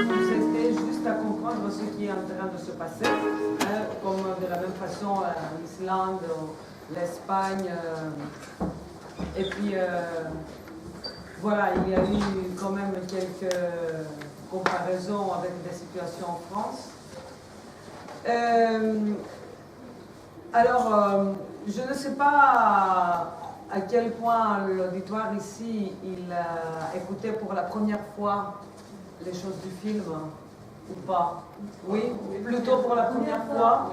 C'était juste à comprendre ce qui est en train de se passer, hein, comme de la même façon en Islande, l'Espagne, et puis voilà, il y a eu quand même quelques comparaisons avec des situations en France. Alors, je ne sais pas à quel point l'auditoire ici, il a écouté pour la première fois les choses du film, ou pas? Oui? Plutôt pour la première fois?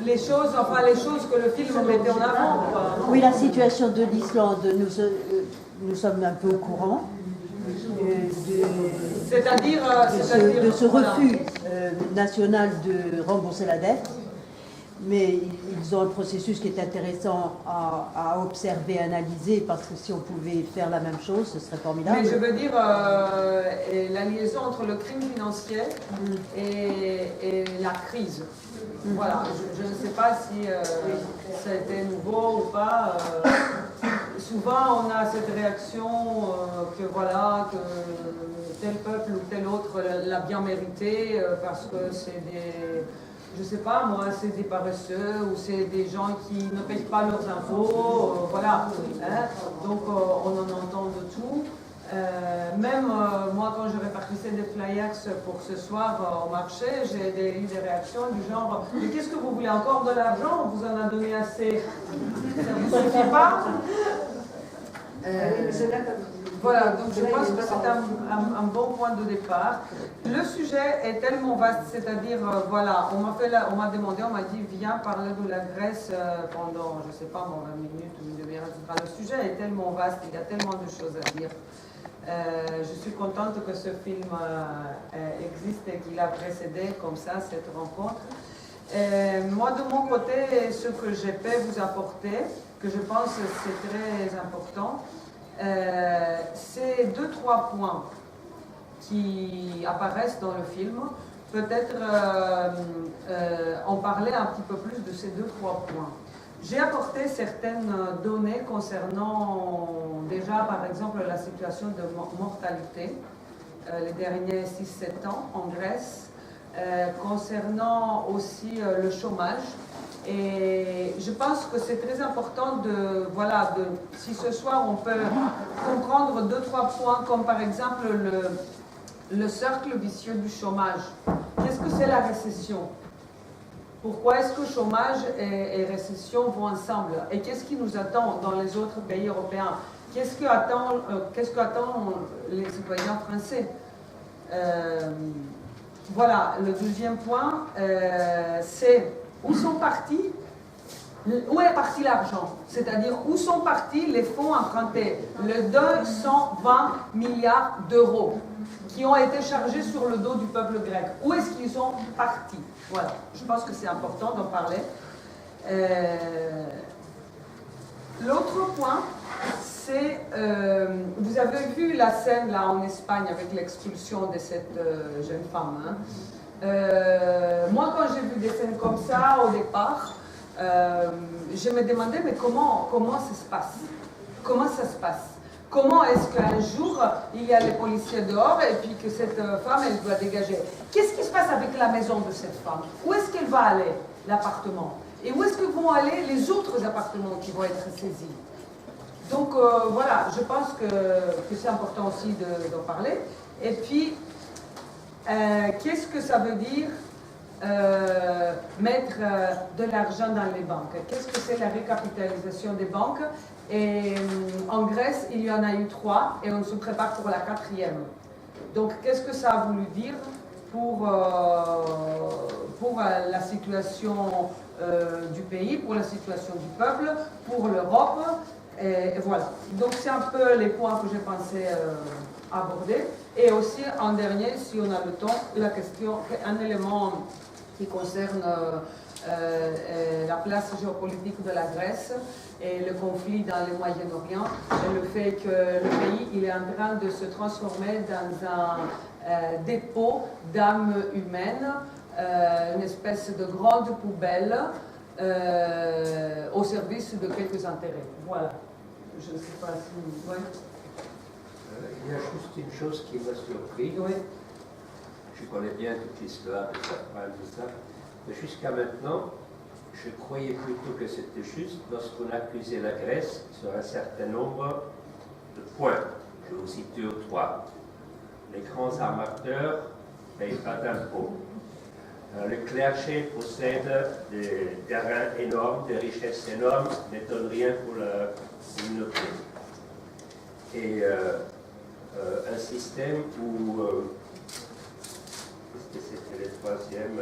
Les choses, enfin les choses que le film mettait en avant, quoi. Oui, la situation de l'Islande, nous sommes un peu au courant. C'est-à-dire de ce refus national de rembourser la dette. Mais ils ont un processus qui est intéressant à observer, analyser, parce que si on pouvait faire la même chose, ce serait formidable. Mais je veux dire, la liaison entre le crime financier et la crise. Voilà, je ne sais pas si ça a été nouveau ou pas. Souvent, on a cette réaction que voilà, que tel peuple ou tel autre l'a bien mérité parce que c'est des... Je sais pas, moi, c'est des paresseux ou c'est des gens qui ne payent pas leurs impôts, voilà. Hein? Donc, on en entend de tout. Même moi, quand je répartissais des flyers pour ce soir au marché, j'ai eu des réactions du genre « Mais qu'est-ce que vous voulez, encore de l'argent? On vous en a donné assez. Ça ne vous suffit pas ?» Voilà, donc je pense que c'est un bon point de départ. Le sujet est tellement vaste, c'est-à-dire, voilà, on m'a demandé, on m'a dit, viens parler de la Grèce pendant, je ne sais pas, 20 minutes ou une demi-heure, etc. Le sujet est tellement vaste, il y a tellement de choses à dire. Je suis contente que ce film existe et qu'il a précédé comme ça cette rencontre. Moi, de mon côté, ce que je peux vous apporter, que je pense c'est très important, c'est 2-3 points qui apparaissent dans le film. Peut-être en parler un petit peu plus de ces 2-3 points. J'ai apporté certaines données concernant déjà, par exemple, la situation de mortalité les derniers 6-7 ans en Grèce, concernant aussi le chômage. Et je pense que c'est très important si ce soir on peut comprendre 2-3 points, comme par exemple le cercle vicieux du chômage. Qu'est-ce que c'est la récession? Pourquoi est-ce que chômage et récession vont ensemble? Et qu'est-ce qui nous attend dans les autres pays européens? Qu'est-ce que attendent les citoyens français? Voilà, le deuxième point, c'est où est parti l'argent? C'est-à-dire où sont partis les fonds empruntés, les 220 milliards d'euros qui ont été chargés sur le dos du peuple grec. Où est-ce qu'ils sont partis? Voilà, je pense que c'est important d'en parler. L'autre point, c'est, vous avez vu la scène là en Espagne avec l'expulsion de cette jeune femme. Hein? Moi, quand j'ai vu des scènes comme ça au départ, je me demandais, mais comment ça se passe? Comment ça se passe? Comment est-ce qu'un jour, il y a les policiers dehors et puis que cette femme, elle doit dégager? Qu'est-ce qui se passe avec la maison de cette femme? Où est-ce qu'elle va aller, l'appartement? Et où est-ce que vont aller les autres appartements qui vont être saisis? Donc voilà, je pense que c'est important aussi d'en parler. Et puis, qu'est-ce que ça veut dire mettre de l'argent dans les banques? Qu'est-ce que c'est la récapitalisation des banques? Et en Grèce, il y en a eu 3 et on se prépare pour la 4e. Donc, qu'est-ce que ça a voulu dire pour la situation du pays, pour la situation du peuple, pour l'Europe, et voilà. Donc, c'est un peu les points que j'ai pensé aborder. Et aussi, en dernier, si on a le temps, la question, un élément qui concerne la place géopolitique de la Grèce et le conflit dans le Moyen-Orient, et le fait que le pays il est en train de se transformer dans un dépôt d'âmes humaines, une espèce de grande poubelle au service de quelques intérêts. Voilà. Je ne sais pas si... Ouais. Il y a juste une chose qui m'a surpris. Oui. Je connais bien toute l'histoire de Safran, tout ça. Mais jusqu'à maintenant, je croyais plutôt que c'était juste lorsqu'on accusait la Grèce sur un certain nombre de points. Je vais vous citer trois. Les grands armateurs ne payent pas d'impôts. Le clergé possède des terrains énormes, des richesses énormes, n'étonne rien pour la communauté. Et un système où, qu'est-ce que c'était le troisième,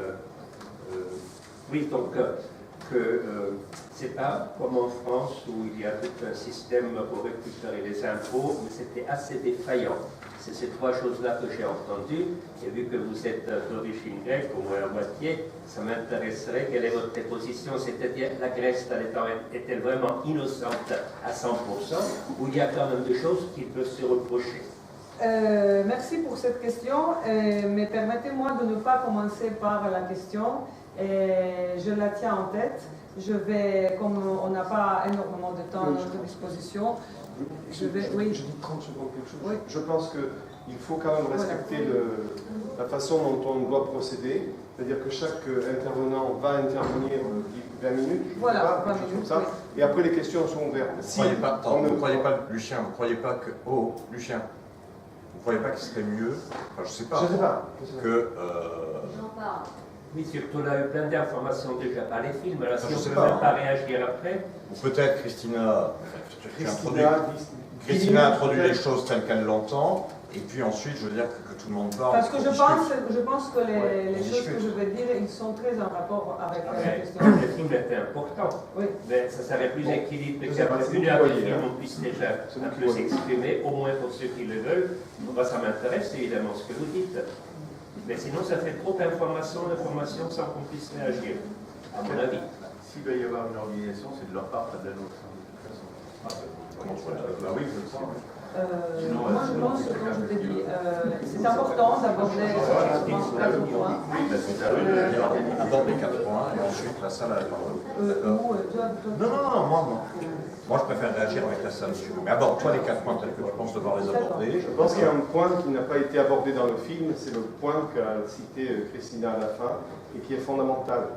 oui, donc que c'est pas comme en France où il y a tout un système pour récupérer les impôts, mais c'était assez défaillant. C'est ces trois choses-là que j'ai entendues, et vu que vous êtes d'origine grecque, au moins à moitié, ça m'intéresserait. Quelle est votre position? C'est-à-dire, la Grèce, est-elle vraiment innocente à 100%, ou il y a quand même des choses qui peuvent se reprocher? Merci pour cette question, mais permettez-moi de ne pas commencer par la question. Je la tiens en tête. Je vais, comme on n'a pas énormément de temps à notre disposition, je dis 30 secondes quelque chose. Oui. Je pense qu'il faut quand même respecter la façon dont on doit procéder. C'est-à-dire que chaque intervenant va intervenir 20 minutes, voilà, pas, 20 minutes, comme ça, et après les questions sont ouvertes. Vous ne croyez pas, Lucien, vous ne croyez pas que... Oh, Lucien, vous ne croyez pas qu'il serait mieux, enfin je ne sais pas, que... J'en parle. Oui, surtout on a eu plein d'informations déjà par les films, alors si on ne peut même pas réagir après. Ou peut-être Christina introduit les choses telles qu'elle l'entend, et puis ensuite, je veux dire que tout le monde parle. Parce que je pense que les choses que je vais dire, ils sont très en rapport avec la question. Le film était important, oui. Mais ça serait plus équilibré qu'après une heure de film, on puisse déjà un peu s'exprimer, au moins pour ceux qui le veulent. Moi, ça m'intéresse évidemment ce que vous dites. Mais sinon, ça fait trop d'informations sans qu'on puisse réagir, à mon avis. S'il doit y avoir une organisation, c'est de leur part, pas de la nôtre. Bah oui, je le sais. Moi, je pense que, comme je l'ai dit, c'est important d'aborder quatre points. Aborde les 4 points et ensuite la salle a la parole. Non, moi je préfère réagir avec la salle. Mais aborde-toi les 4 points tels que tu penses devoir les aborder. Je pense qu'il y a un point qui n'a pas été abordé dans le film, c'est le point qu'a cité Christina à la fin et qui est fondamental.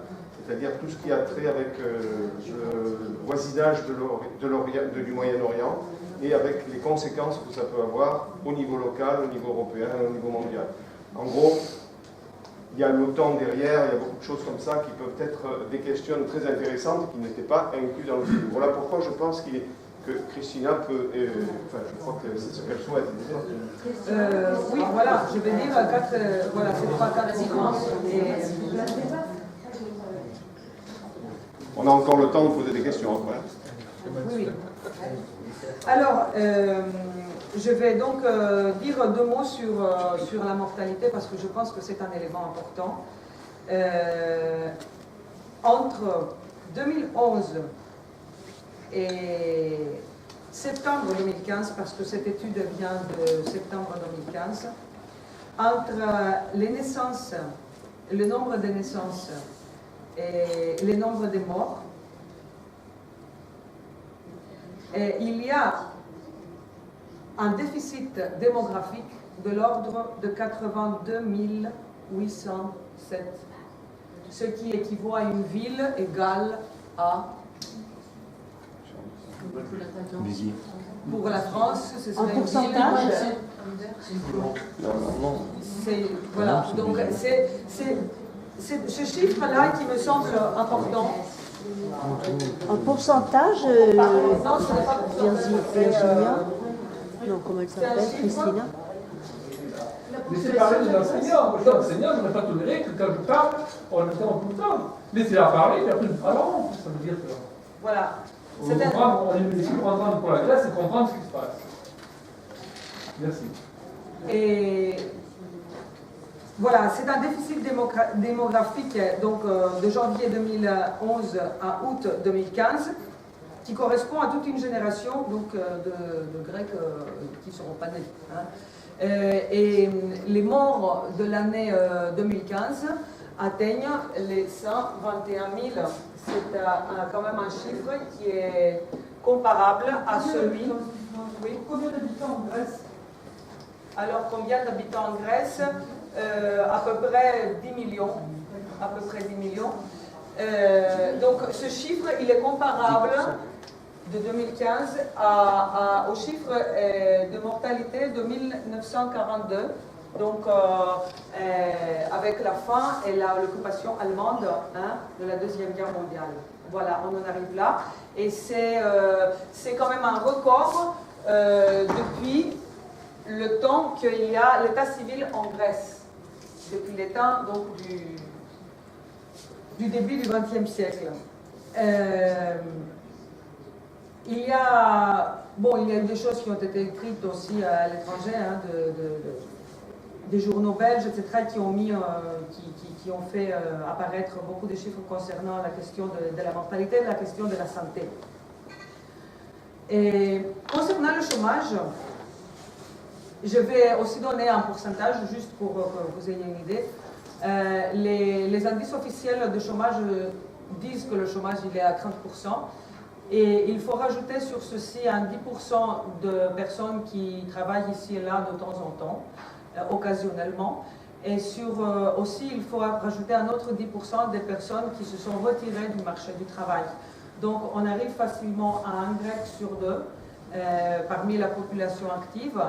C'est-à-dire tout ce qui a trait avec le voisinage du Moyen-Orient et avec les conséquences que ça peut avoir au niveau local, au niveau européen et au niveau mondial. En gros, il y a l'OTAN derrière, il y a beaucoup de choses comme ça qui peuvent être des questions très intéressantes qui n'étaient pas incluses dans le film. Voilà pourquoi je pense que Christina peut, enfin je crois que c'est ce qu'elle souhaite. Oui, voilà, je vais dire voilà, ces 3-4 séquences. On a encore le temps de poser des questions après. Oui. Alors, je vais donc dire 2 mots sur la mortalité parce que je pense que c'est un élément important. Entre 2011 et septembre 2015, parce que cette étude vient de septembre 2015, entre les naissances, le nombre de naissances et le nombre de morts, et il y a un déficit démographique de l'ordre de 82 807, ce qui équivaut à une ville égale à... Pour la France, ce serait en pourcentage. Voilà, donc c'est ce chiffre-là qui me semble important. En pourcentage, Non, ce n'est pas Virginia, non, comment elle s'appelle, Christina. Laissez parler les enseignants. Moi, je suis enseignant, je n'aurais pas toléré que quand je parle, on interrompt tout le temps. Laissez-la parler, puis après, alors, ça veut dire que... Voilà. On est ici pour entendre pour la classe et comprendre ce qui se passe. Merci. Et voilà, c'est un déficit démographique donc, de janvier 2011 à août 2015 qui correspond à toute une génération donc, de Grecs qui ne seront pas nés. Hein. Et les morts de l'année 2015 atteignent les 121 000. C'est quand même un chiffre qui est comparable à celui... Oui. Combien d'habitants en Grèce? Alors, combien d'habitants en Grèce? À peu près 10 millions. À peu près 10 millions. Donc, ce chiffre, il est comparable de 2015 au chiffre de mortalité de 1942. Donc, avec la fin et l'occupation allemande de la Deuxième Guerre mondiale. Voilà, on en arrive là. Et c'est quand même un record depuis le temps qu'il y a l'état civil en Grèce. Depuis les temps donc, du début du XXe siècle. Il y a eu des choses qui ont été écrites aussi à l'étranger, des journaux belges, etc., qui ont fait apparaître beaucoup de chiffres concernant la question de la mortalité, la question de la santé. Et concernant le chômage, je vais aussi donner un pourcentage, juste pour que vous ayez une idée. Les indices officiels de chômage disent que le chômage il est à 30%. Et il faut rajouter sur ceci un 10% de personnes qui travaillent ici et là de temps en temps, occasionnellement. Et aussi, il faut rajouter un autre 10% des personnes qui se sont retirées du marché du travail. Donc, on arrive facilement à un Grec sur deux parmi la population active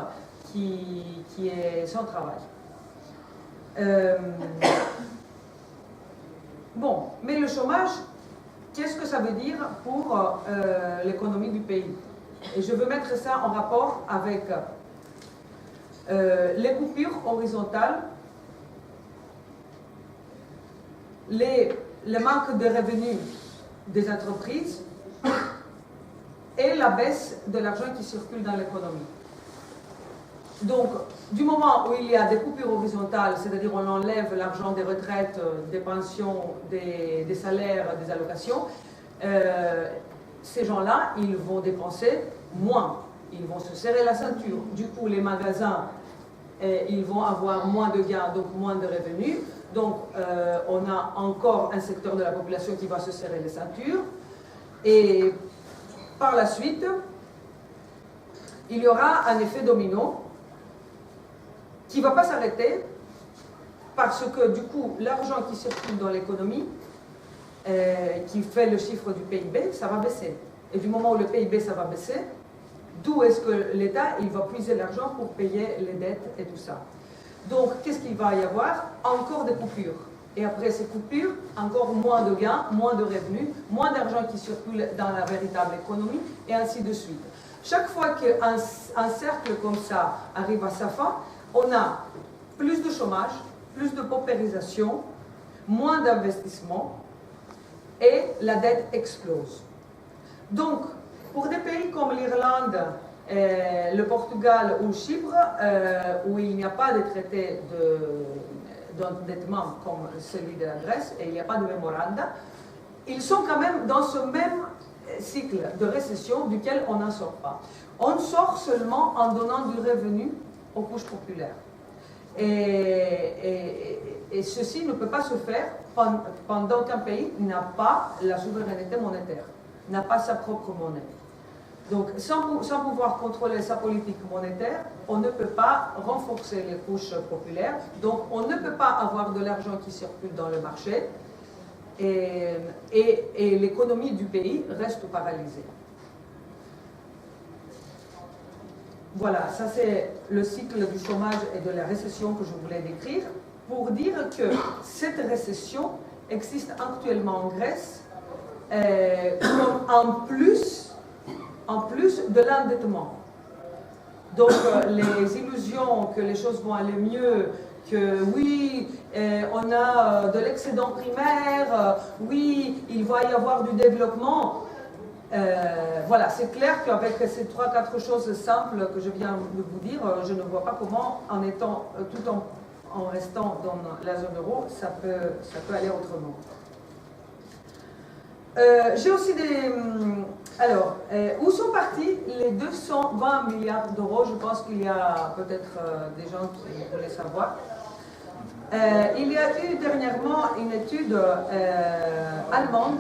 qui est sans travail. Bon, mais le chômage, qu'est-ce que ça veut dire pour l'économie du pays? Et je veux mettre ça en rapport avec les coupures horizontales, le manque de revenus des entreprises et la baisse de l'argent qui circule dans l'économie. Donc, du moment où il y a des coupures horizontales, c'est-à-dire on enlève l'argent des retraites, des pensions, des salaires, des allocations, ces gens-là, ils vont dépenser moins. Ils vont se serrer la ceinture. Du coup, les magasins, ils vont avoir moins de gains, donc moins de revenus. Donc, on a encore un secteur de la population qui va se serrer les ceintures. Et par la suite, il y aura un effet domino qui ne va pas s'arrêter parce que, du coup, l'argent qui circule dans l'économie, qui fait le chiffre du PIB, ça va baisser. Et du moment où le PIB, ça va baisser, d'où est-ce que l'État, il va puiser l'argent pour payer les dettes et tout ça. Donc, qu'est-ce qu'il va y avoir? Encore des coupures. Et après ces coupures, encore moins de gains, moins de revenus, moins d'argent qui circule dans la véritable économie, et ainsi de suite. Chaque fois qu'un cercle comme ça arrive à sa fin, on a plus de chômage, plus de paupérisation, moins d'investissement, et la dette explose. Donc, pour des pays comme l'Irlande, le Portugal ou Chypre, où il n'y a pas de traité d'endettement comme celui de la Grèce, et il n'y a pas de mémoranda, ils sont quand même dans ce même cycle de récession duquel on n'en sort pas. On sort seulement en donnant du revenu aux couches populaires. Et ceci ne peut pas se faire pendant qu'un pays n'a pas la souveraineté monétaire, n'a pas sa propre monnaie. Donc, sans pouvoir contrôler sa politique monétaire, on ne peut pas renforcer les couches populaires, donc on ne peut pas avoir de l'argent qui circule dans le marché, et l'économie du pays reste paralysée. Voilà, ça c'est le cycle du chômage et de la récession que je voulais décrire, pour dire que cette récession existe actuellement en Grèce, en plus de l'endettement. Donc les illusions que les choses vont aller mieux, que oui, on a de l'excédent primaire, oui, il va y avoir du développement. Voilà, c'est clair qu'avec ces 3-4 choses simples que je viens de vous dire, je ne vois pas comment, en étant tout en restant dans la zone euro, ça peut aller autrement. J'ai aussi des... Alors, où sont partis les 220 milliards d'euros? Je pense qu'il y a peut-être des gens qui voulaient savoir. Il y a eu dernièrement une étude allemande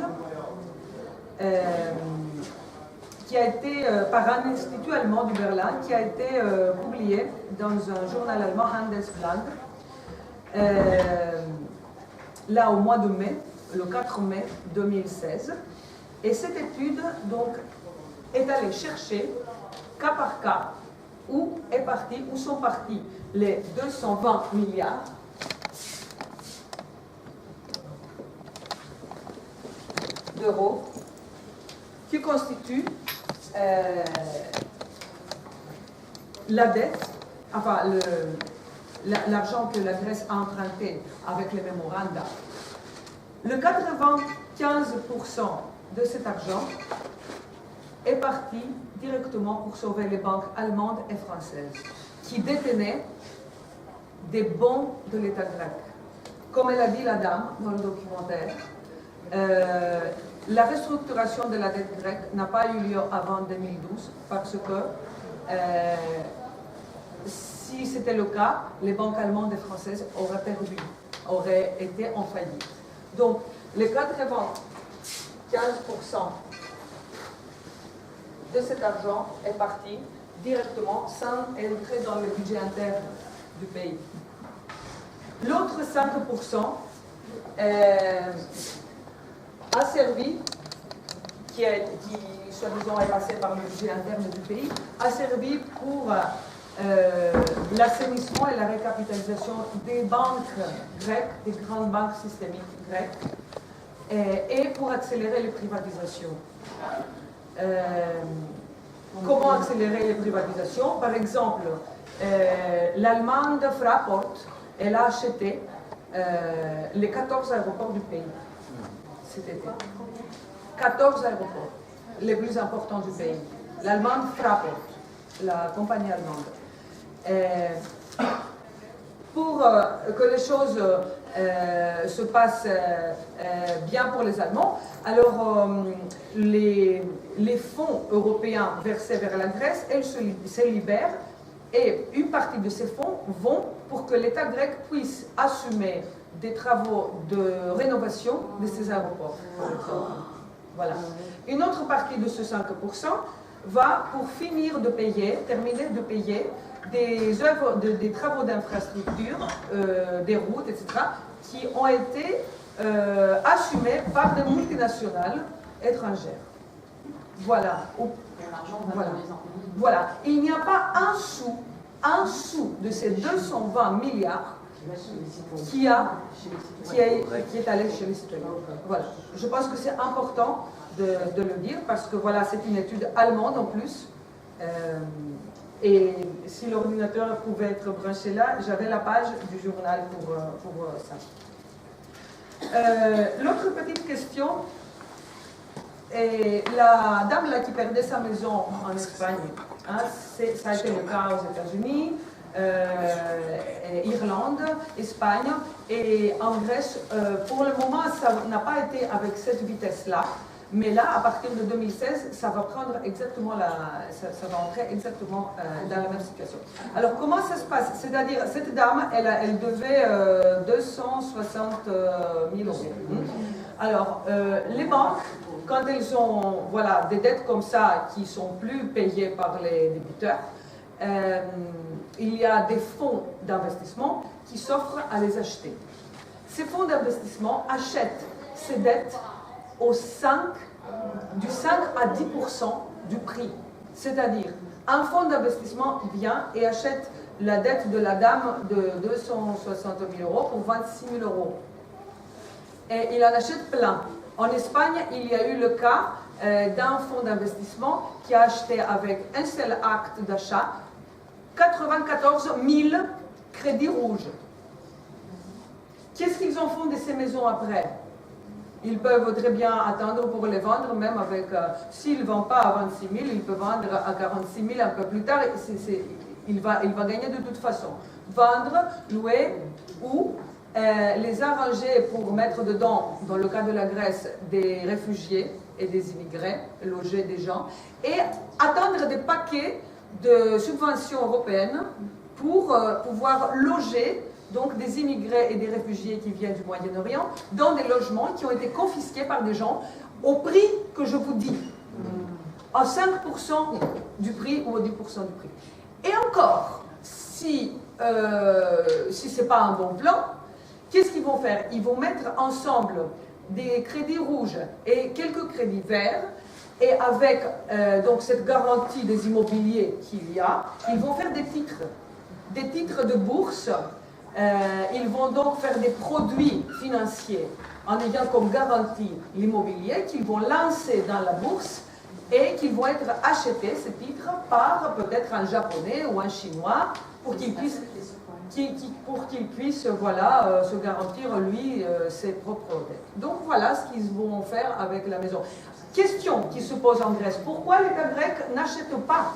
qui a été par un institut allemand du Berlin, qui a été publié dans un journal allemand, Handelsblatt, là au mois de mai, le 4 mai 2016. Et cette étude donc est allée chercher cas par cas où sont partis les 220 milliards d'euros qui constituent la dette, enfin l'argent que la Grèce a emprunté avec les mémoranda. Le 95% de cet argent est parti directement pour sauver les banques allemandes et françaises qui détenaient des bons de l'État grec. Comme elle a dit la dame dans le documentaire, la restructuration de la dette grecque n'a pas eu lieu avant 2012 parce que si c'était le cas, les banques allemandes et françaises auraient été en faillite. Donc, les 95% de cet argent est parti directement sans entrer dans le budget interne du pays. L'autre 5% a servi, qui soi-disant est passé par le budget interne du pays, a servi pour l'assainissement et la récapitalisation des banques grecques, des grandes banques systémiques grecques, et pour accélérer les privatisations. Comment accélérer les privatisations? Par exemple, l'Allemande Fraport, elle a acheté les 14 aéroports du pays cet été. 14 aéroports, les plus importants du pays. L'Allemande Fraport, la compagnie allemande. Pour que les choses se passent bien pour les Allemands, alors les fonds européens versés vers la Grèce, elles se libèrent et une partie de ces fonds vont pour que l'État grec puisse assumer des travaux de rénovation de ces aéroports, par exemple. Voilà. Une autre partie de ce 5% va pour finir de payer, terminer de payer des travaux d'infrastructure, des routes, etc., qui ont été assumés par des multinationales étrangères. Voilà. Voilà. Il n'y a pas un sou de ces 220 milliards qui est allé chez les citoyens. Voilà. Je pense que c'est important de le dire parce que voilà, c'est une étude allemande en plus. Et si l'ordinateur pouvait être branché là, j'avais la page du journal pour ça. L'autre petite question, est la dame là qui perdait sa maison en Espagne, hein, ça a été le cas aux États-Unis, Irlande, Espagne et en Grèce. Pour le moment, ça n'a pas été avec cette vitesse-là. Mais là, à partir de 2016, ça va prendre exactement ça va entrer exactement dans la même situation. Alors, comment ça se passe? C'est-à-dire, cette dame, elle devait 260 000 euros. Alors, les banques, quand elles ont des dettes comme ça qui sont plus payées par les débiteurs, il y a des fonds d'investissement qui s'offrent à les acheter. Ces fonds d'investissement achètent ces dettes du 5 à 10% du prix. C'est-à-dire, un fonds d'investissement vient et achète la dette de la dame de 260 000 euros pour 26 000 euros. Et il en achète plein. En Espagne, il y a eu le cas d'un fonds d'investissement qui a acheté avec un seul acte d'achat 94 000 crédits rouges. Qu'est-ce qu'ils en font de ces maisons après? Ils peuvent très bien attendre pour les vendre, même avec, s'ils ne vendent pas à 26 000, ils peuvent vendre à 46 000 un peu plus tard. Il va gagner de toute façon. Vendre, louer ou les arranger pour mettre dedans, dans le cas de la Grèce, des réfugiés et des immigrés, loger des gens, et attendre des paquets de subventions européennes pour pouvoir loger donc des immigrés et des réfugiés qui viennent du Moyen-Orient dans des logements qui ont été confisqués par des gens au prix que je vous dis. à 5% du prix ou à 10% du prix. Et encore, si ce n'est pas un bon plan, qu'est-ce qu'ils vont faire? Ils vont mettre ensemble des crédits rouges et quelques crédits verts, et avec donc cette garantie des immobiliers qu'il y a, ils vont faire des titres de bourse. Ils vont donc faire des produits financiers en ayant comme garantie l'immobilier qu'ils vont lancer dans la bourse et qu'ils vont être achetés, ces titres, par peut-être un Japonais ou un Chinois pour qu'il puisse voilà, se garantir, lui, ses propres dettes. Donc voilà ce qu'ils vont faire avec la maison. Question qui se pose en Grèce, pourquoi l'État grec n'achète pas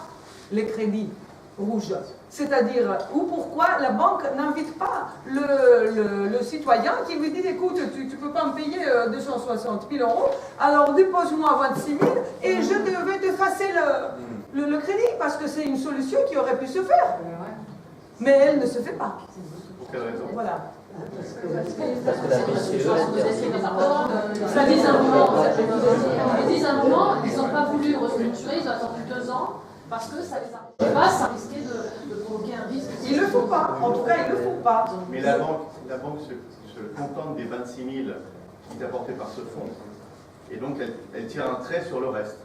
les crédits rouges? C'est-à-dire, ou pourquoi la banque n'invite pas le citoyen qui lui dit, écoute, tu ne peux pas me payer 260 000 €, alors dépose-moi 26 000 et je vais te effacer le crédit, parce que c'est une solution qui aurait pu se faire. Mais elle ne se fait pas. Pour quelle raison? Voilà. Parce que la les arguments, ils n'ont pas voulu restructurer, ils ont attendu 2 ans, parce que ça les a pas, ça risquait de provoquer un risque. Il ne le faut pas, en tout cas, il ne le faut pas. Mais la banque se contente des 26 000 qui est apporté par ce fonds, et donc elle tire un trait sur le reste.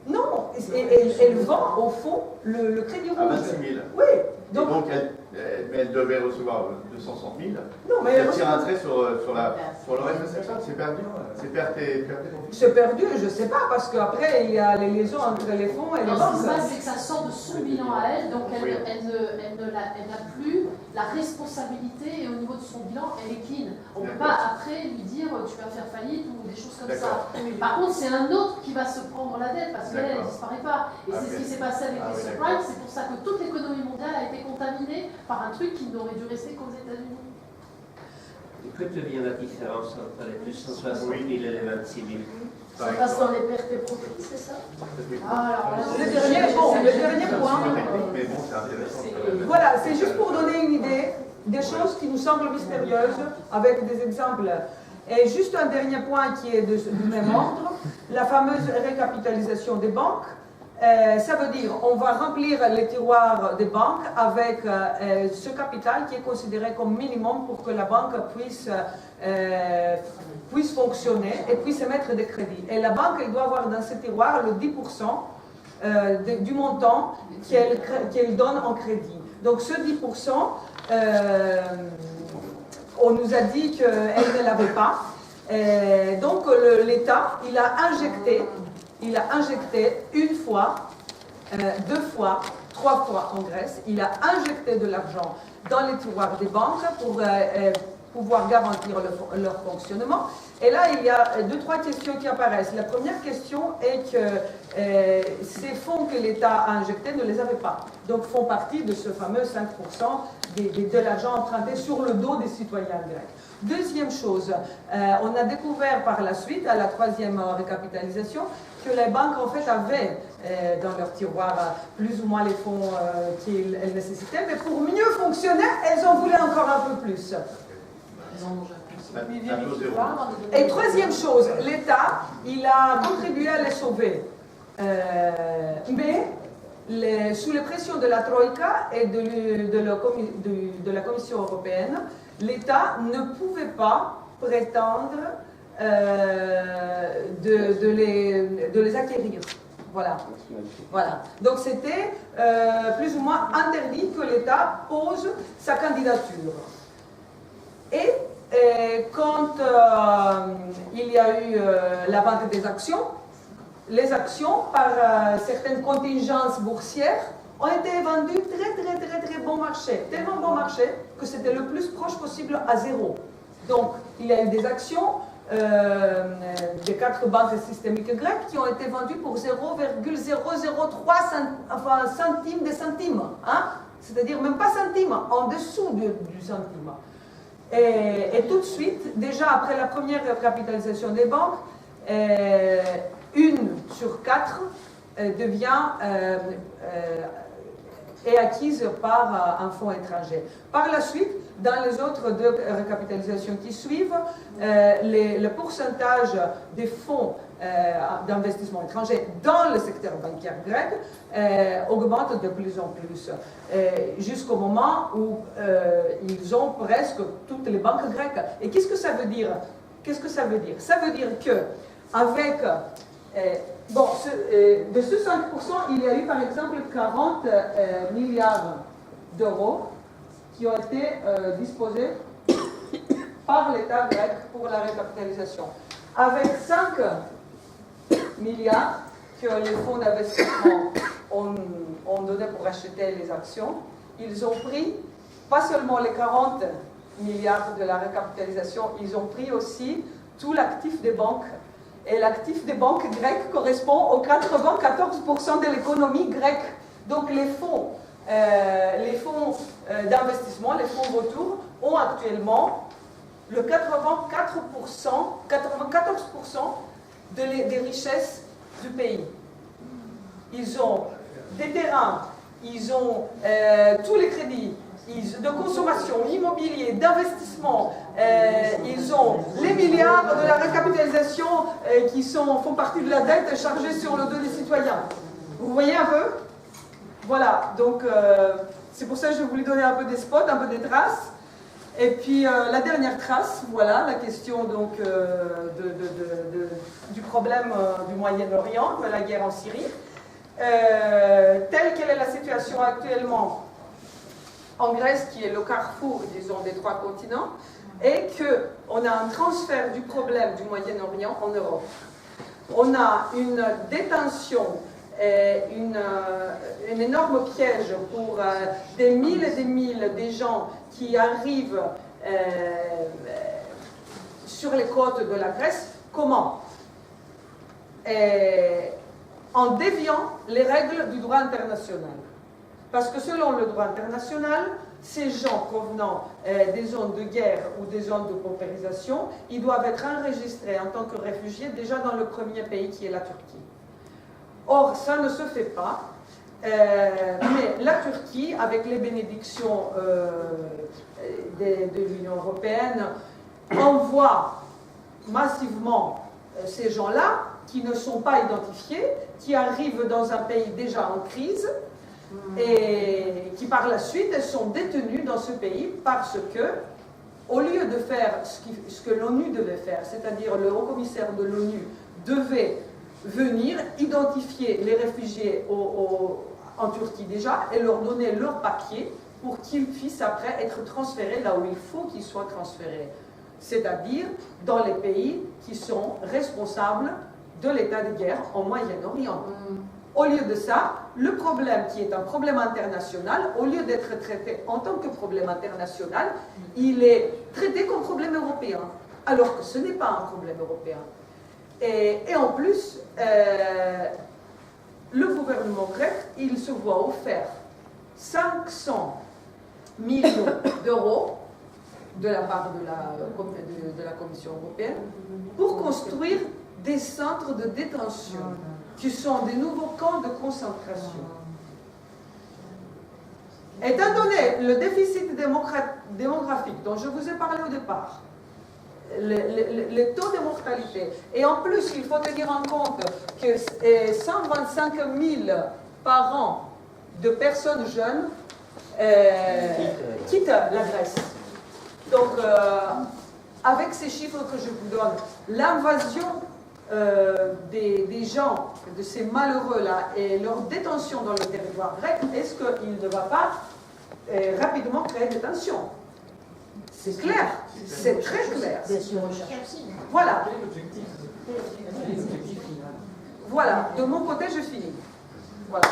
Non, elle vend au fond le crédit rouge. À 26 000. Oui. Donc elle devait recevoir 260 000. Non, mais elle tire un trait sur le reste de cette somme. C'est perdu. C'est perdu. C'est perdu, je ne sais pas, parce qu'après, il y a les liaisons entre les fonds et les non, banques. ce qui se passe, c'est que ça sort de son bilan à elle, donc elle n'a plus la responsabilité, et au niveau de son bilan, elle est clean. On ne peut pas après lui dire tu vas faire faillite ou des choses comme ça. Par contre, c'est un autre qui va se prendre la dette, parce qu'elle ne disparaît pas. Et c'est ce qui s'est passé avec les subprimes, c'est pour ça que toute l'économie mondiale a été contaminée par un truc qui n'aurait dû rester qu'aux États-Unis. Que devient la différence entre les 260 000 et les 26 000? Ça passe dans les pertes et profits, c'est ça? Le dernier point. Mais bon, c'est intéressant. Voilà, c'est juste pour donner une idée des choses qui nous semblent mystérieuses avec des exemples. Et juste un dernier point qui est du même ordre, la fameuse récapitalisation des banques. Ça veut dire on va remplir les tiroirs des banques avec ce capital qui est considéré comme minimum pour que la banque puisse fonctionner et puisse émettre des crédits. Et la banque, elle doit avoir dans ce tiroir le 10% du montant qu'elle donne en crédit. Donc ce 10%, on nous a dit qu'elle ne l'avait pas. Donc l'État, il a injecté une fois, 2 fois, 3 fois en Grèce, il a injecté de l'argent dans les tiroirs des banques pour pouvoir garantir leur fonctionnement. Et là, il y a 2-3 questions qui apparaissent. La première question est que ces fonds que l'État a injectés ne les avait pas. Donc font partie de ce fameux 5% de l'argent emprunté sur le dos des citoyens grecs. Deuxième chose, on a découvert par la suite, à la 3e récapitalisation, que les banques en fait avaient dans leur tiroir plus ou moins les fonds qu'elles nécessitaient, mais pour mieux fonctionner, elles en voulaient encore un peu plus. Et troisième chose, l'État, il a contribué à les sauver. Mais sous les pressions de la Troïka et de la Commission européenne, l'État ne pouvait pas prétendre de les acquérir. Voilà. Donc c'était plus ou moins interdit que l'État pose sa candidature. Et quand il y a eu la vente des actions, les actions, par certaines contingences boursières, ont été vendues très bon marché. Tellement bon marché que c'était le plus proche possible à zéro. Donc, il y a eu des actions des 4 banques systémiques grecques qui ont été vendues pour 0,003 centimes des centimes. Hein? C'est-à-dire même pas centimes, en dessous du centime. Et tout de suite, déjà après la première capitalisation des banques, 1 sur 4 est acquise par un fonds étranger. Par la suite, dans les autres deux recapitalisations qui suivent, le pourcentage des fonds d'investissement étranger dans le secteur bancaire grec augmente de plus en plus, jusqu'au moment où ils ont presque toutes les banques grecques. Et qu'est-ce que ça veut dire? Qu'est-ce que ça veut dire? Ça veut dire que avec de ce 5%, il y a eu par exemple 40 milliards d'euros qui ont été disposés par l'État grec pour la recapitalisation. Avec 5 milliards que les fonds d'investissement ont donné pour acheter les actions, ils ont pris pas seulement les 40 milliards de la recapitalisation, ils ont pris aussi tout l'actif des banques. Et l'actif des banques grecques correspond aux 94% de l'économie grecque. Donc les fonds d'investissement, les fonds vautours, ont actuellement le 94% des richesses du pays. Ils ont des terrains, ils ont tous les crédits de consommation, immobilier, d'investissement, ils ont les milliards de la recapitalisation qui font partie de la dette chargée sur le dos des citoyens. Vous voyez un peu? Voilà, donc c'est pour ça que je voulais donner un peu des spots, un peu des traces. Et puis la dernière trace, voilà, la question donc du problème du Moyen-Orient, de la guerre en Syrie. Telle qu'elle est la situation actuellement en Grèce, qui est le carrefour, disons, des trois continents, et qu'on a un transfert du problème du Moyen-Orient en Europe. On a une détention, un énorme piège pour des mille et des mille de gens qui arrivent sur les côtes de la Grèce. Comment? En déviant les règles du droit international. Parce que selon le droit international, ces gens provenant des zones de guerre ou des zones de paupérisation, ils doivent être enregistrés en tant que réfugiés déjà dans le premier pays qui est la Turquie. Or, ça ne se fait pas, mais la Turquie, avec les bénédictions de l'Union européenne, envoie massivement ces gens-là qui ne sont pas identifiés, qui arrivent dans un pays déjà en crise, et qui par la suite sont détenus dans ce pays parce que, au lieu de faire ce que l'ONU devait faire, c'est-à-dire le haut-commissaire de l'ONU devait venir identifier les réfugiés en Turquie déjà et leur donner leur papier pour qu'ils puissent après être transférés là où il faut qu'ils soient transférés, c'est-à-dire dans les pays qui sont responsables de l'état de guerre en Moyen-Orient. Au lieu de ça, le problème qui est un problème international, au lieu d'être traité en tant que problème international, il est traité comme problème européen, alors que ce n'est pas un problème européen. Et en plus, le gouvernement grec, il se voit offert 500 millions d'euros de la part de la Commission européenne pour construire des centres de détention qui sont des nouveaux camps de concentration. Étant donné le déficit démographique dont je vous ai parlé au départ, le taux de mortalité, et en plus il faut tenir en compte que 125 000 par an de personnes jeunes quittent la Grèce. Donc avec ces chiffres que je vous donne, l'invasion des gens, de ces malheureux-là, et leur détention dans le territoire grec, est-ce qu'il ne va pas rapidement créer des tensions? C'est clair, c'est très clair. Voilà. Voilà, de mon côté, je finis. Voilà.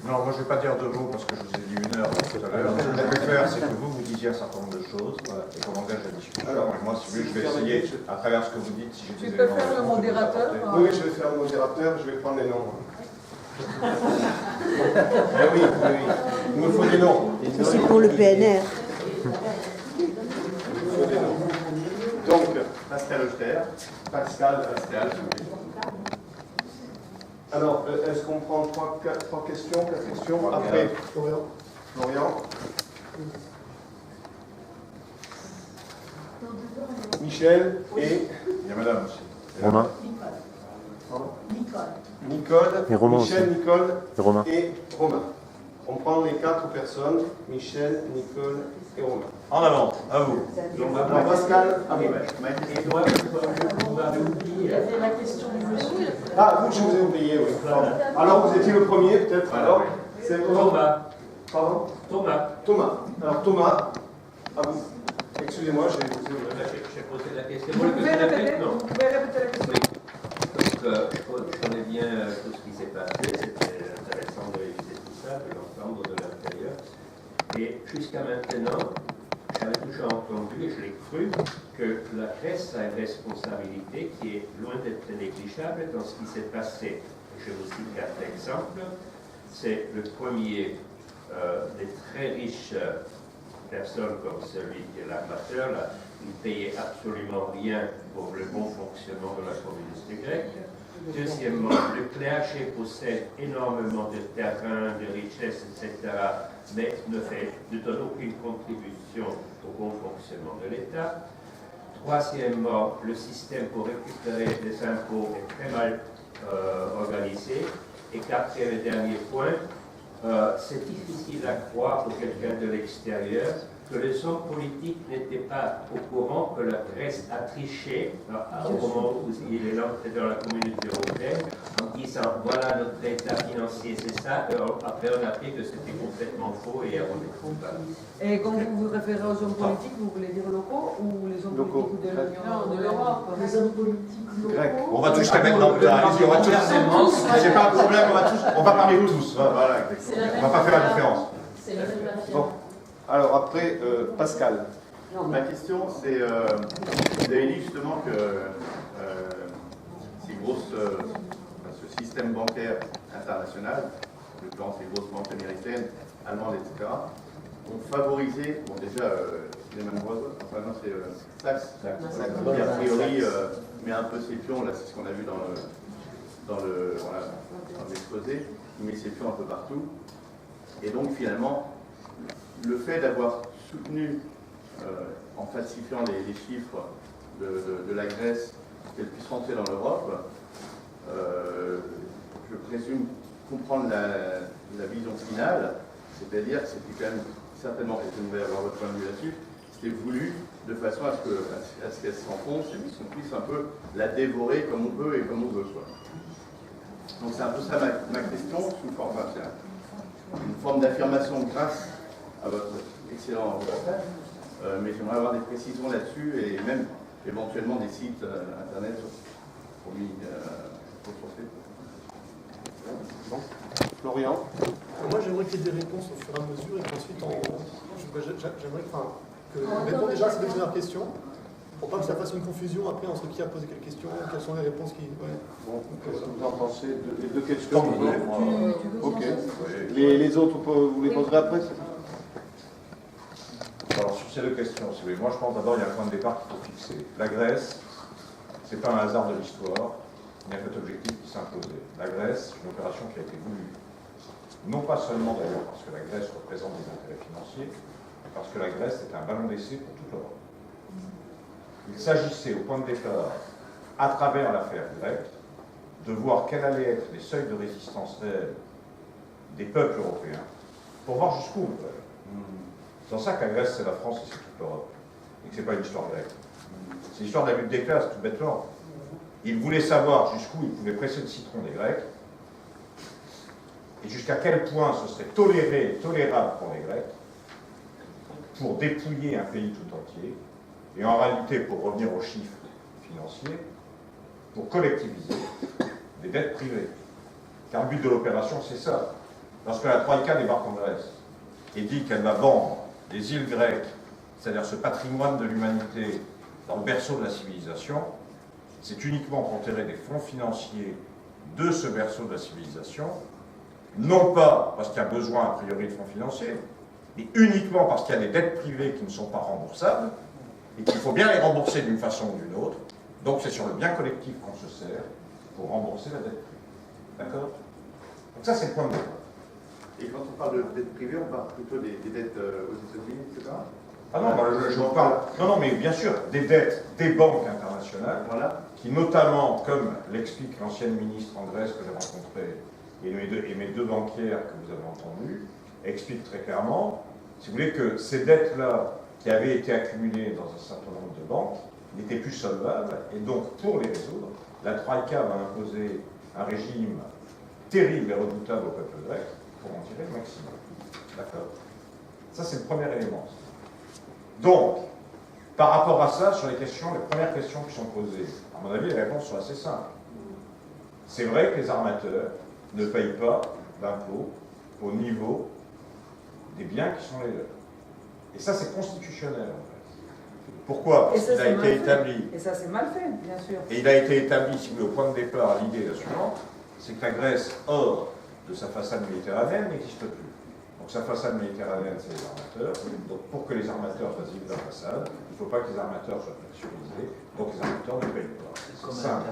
Non, moi je ne vais pas dire deux mots parce que je vous ai dit 1 heure tout à l'heure. Ce que je vais faire, c'est que vous disiez un certain nombre de choses et qu'on engage la discussion. Et moi, si vous voulez, je vais essayer, à travers ce que vous dites, si j'ai des éléments... Tu peux faire le modérateur? Oui, je vais faire le modérateur, je vais prendre les noms. Oui, il me faut des noms. C'est pour le PNR. Donc, Pascal Auster. Pascal, Alors, est-ce qu'on prend trois questions, 4 questions? Après, Florian. Michel et... Il y a madame aussi. Romain. Nicole. Et Romain Michel, aussi. Nicole Et Romain. et Romain. On prend les 4 personnes, Michel, Nicole et Romain. En avant, à vous. Alors, Pascal, à vous. Il y avait la question du monsieur. Ah, vous, je vous ai oublié, oui. Pardon. Alors, vous étiez le premier, peut-être. Alors, c'est Thomas. Pardon? Thomas. Thomas. Alors, Thomas, à vous. Excusez-moi, j'ai posé la question. Vous pouvez répéter la question? Donc, je connais bien tout ce qui s'est passé. C'était intéressant de réviser tout ça, de l'entendre de l'intérieur. Et jusqu'à maintenant, j'avais toujours entendu, et je l'ai cru, que la Grèce a une responsabilité qui est loin d'être négligeable dans ce qui s'est passé. Je vous cite 4 exemples. C'est le premier des très riches personnes comme celui qui est l'armateur, là, il ne payait absolument rien pour le bon fonctionnement de la communauté grecque. Deuxièmement, le clergé possède énormément de terrains, de richesses, etc., mais ne donne aucune contribution au bon fonctionnement de l'État. Troisièmement, le système pour récupérer des impôts est très mal organisé. Et quatrième et dernier point, c'est difficile à croire pour quelqu'un de l'extérieur que les hommes politiques n'étaient pas au courant que la Grèce a triché au moment où il est entré dans la communauté européenne en disant voilà notre état financier, c'est ça. Après on a appris que c'était complètement faux et on est coupable. Et quand vous vous référez aux hommes politiques, vous voulez dire locaux ou les hommes politiques de l'Union, de l'Europe? Les hommes politiques locaux. On va tous les mettre dans le tas. On va tous. C'est pas un problème, on va parler tous. Voilà, on va pas faire la différence. C'est la même affaire. Bon. Alors après, Pascal. Ma question, c'est, vous avez dit justement que ce système bancaire international, en l'occurrence les grosses banques américaines, allemandes, etc., ont favorisé, bon déjà, les mêmes voisins, enfin non, c'est Sachs, qui a priori met un peu ses pions, là c'est ce qu'on a vu dans l'exposé, il met ses pions un peu partout, et donc finalement, le fait d'avoir soutenu, en falsifiant les chiffres de la Grèce, qu'elle puisse rentrer dans l'Europe, je présume comprendre la vision finale, c'est-à-dire que c'était quand même, certainement, et je vais avoir votre point de vue là-dessus, c'était voulu de façon à ce qu'elle s'enfonce et qu'on puisse un peu la dévorer comme on peut et comme on veut. Quoi. Donc c'est un peu ça ma question, sous forme, une forme d'affirmation grâce à votre excellent reportage, mais j'aimerais avoir des précisions là-dessus et même éventuellement des sites internet pour m'y ressourcer. Bon. Florian. Moi j'aimerais qu'il y ait des réponses au fur et à mesure et qu'ensuite j'aimerais que répondre déjà à ces deux dernières questions pour pas que ça fasse une confusion après entre qui a posé quelles questions, quelles sont les réponses qui... Ouais. Bon, qu'est-ce que vous en pensez les deux questions? Ok. Les autres, vous les poserez après? Alors sur ces deux questions, si vous voulez, moi je pense d'abord qu'il y a un point de départ qu'il faut fixer. La Grèce, c'est pas un hasard de l'histoire, il y a cet objectif qui s'imposait. La Grèce, c'est une opération qui a été voulue, non pas seulement d'ailleurs parce que la Grèce représente des intérêts financiers, mais parce que la Grèce est un ballon d'essai pour toute l'Europe. Il s'agissait au point de départ, à travers l'affaire grecque, de voir quels allaient être les seuils de résistance réels des peuples européens, pour voir jusqu'où on peut aller. C'est dans ça que la Grèce, c'est la France et c'est toute l'Europe. Et que ce n'est pas une histoire grecque. C'est l'histoire de la lutte des classes, tout bêtement. Ils voulaient savoir jusqu'où ils pouvaient presser le citron des Grecs et jusqu'à quel point ce serait tolérable pour les Grecs pour dépouiller un pays tout entier et en réalité, pour revenir aux chiffres financiers, pour collectiviser des dettes privées. Car le but de l'opération, c'est ça. Lorsque la Troïka débarque en Grèce et dit qu'elle va vendre les îles grecques, c'est-à-dire ce patrimoine de l'humanité dans le berceau de la civilisation, c'est uniquement pour enterrer des fonds financiers de ce berceau de la civilisation, non pas parce qu'il y a besoin a priori de fonds financiers, mais uniquement parce qu'il y a des dettes privées qui ne sont pas remboursables et qu'il faut bien les rembourser d'une façon ou d'une autre. Donc c'est sur le bien collectif qu'on se sert pour rembourser la dette privée. D'accord? Donc ça, c'est le point de vue. Et quand on parle de dettes privées, on parle plutôt des dettes aux États-Unis, etc. Ah non, je vous parle. Non, mais bien sûr, des dettes des banques internationales, Voilà. qui notamment, comme l'explique l'ancienne ministre en Grèce que j'ai rencontrée, et mes deux banquières que vous avez entendues, expliquent très clairement, si vous voulez, que ces dettes-là, qui avaient été accumulées dans un certain nombre de banques, n'étaient plus solvables, et donc pour les résoudre, la Troïka va imposer un régime terrible et redoutable au peuple grec pour en tirer le maximum. D'accord? Ça, c'est le premier élément. Donc, par rapport à ça, sur les premières questions qui sont posées, à mon avis, les réponses sont assez simples. C'est vrai que les armateurs ne payent pas d'impôts au niveau des biens qui sont les leurs. Et ça, c'est constitutionnel, en fait. Pourquoi? Parce qu'il a été établi. Et ça, c'est mal fait, bien sûr. Et il a été établi, si vous voulez, au point de départ, l'idée est la suivante, c'est que la Grèce, hors de sa façade méditerranéenne, n'existe plus. Donc sa façade méditerranéenne, c'est les armateurs. Donc pour que les armateurs fassent vivre leur façade, il ne faut pas que les armateurs soient pressurisés, donc les armateurs ne payent pas. C'est simple.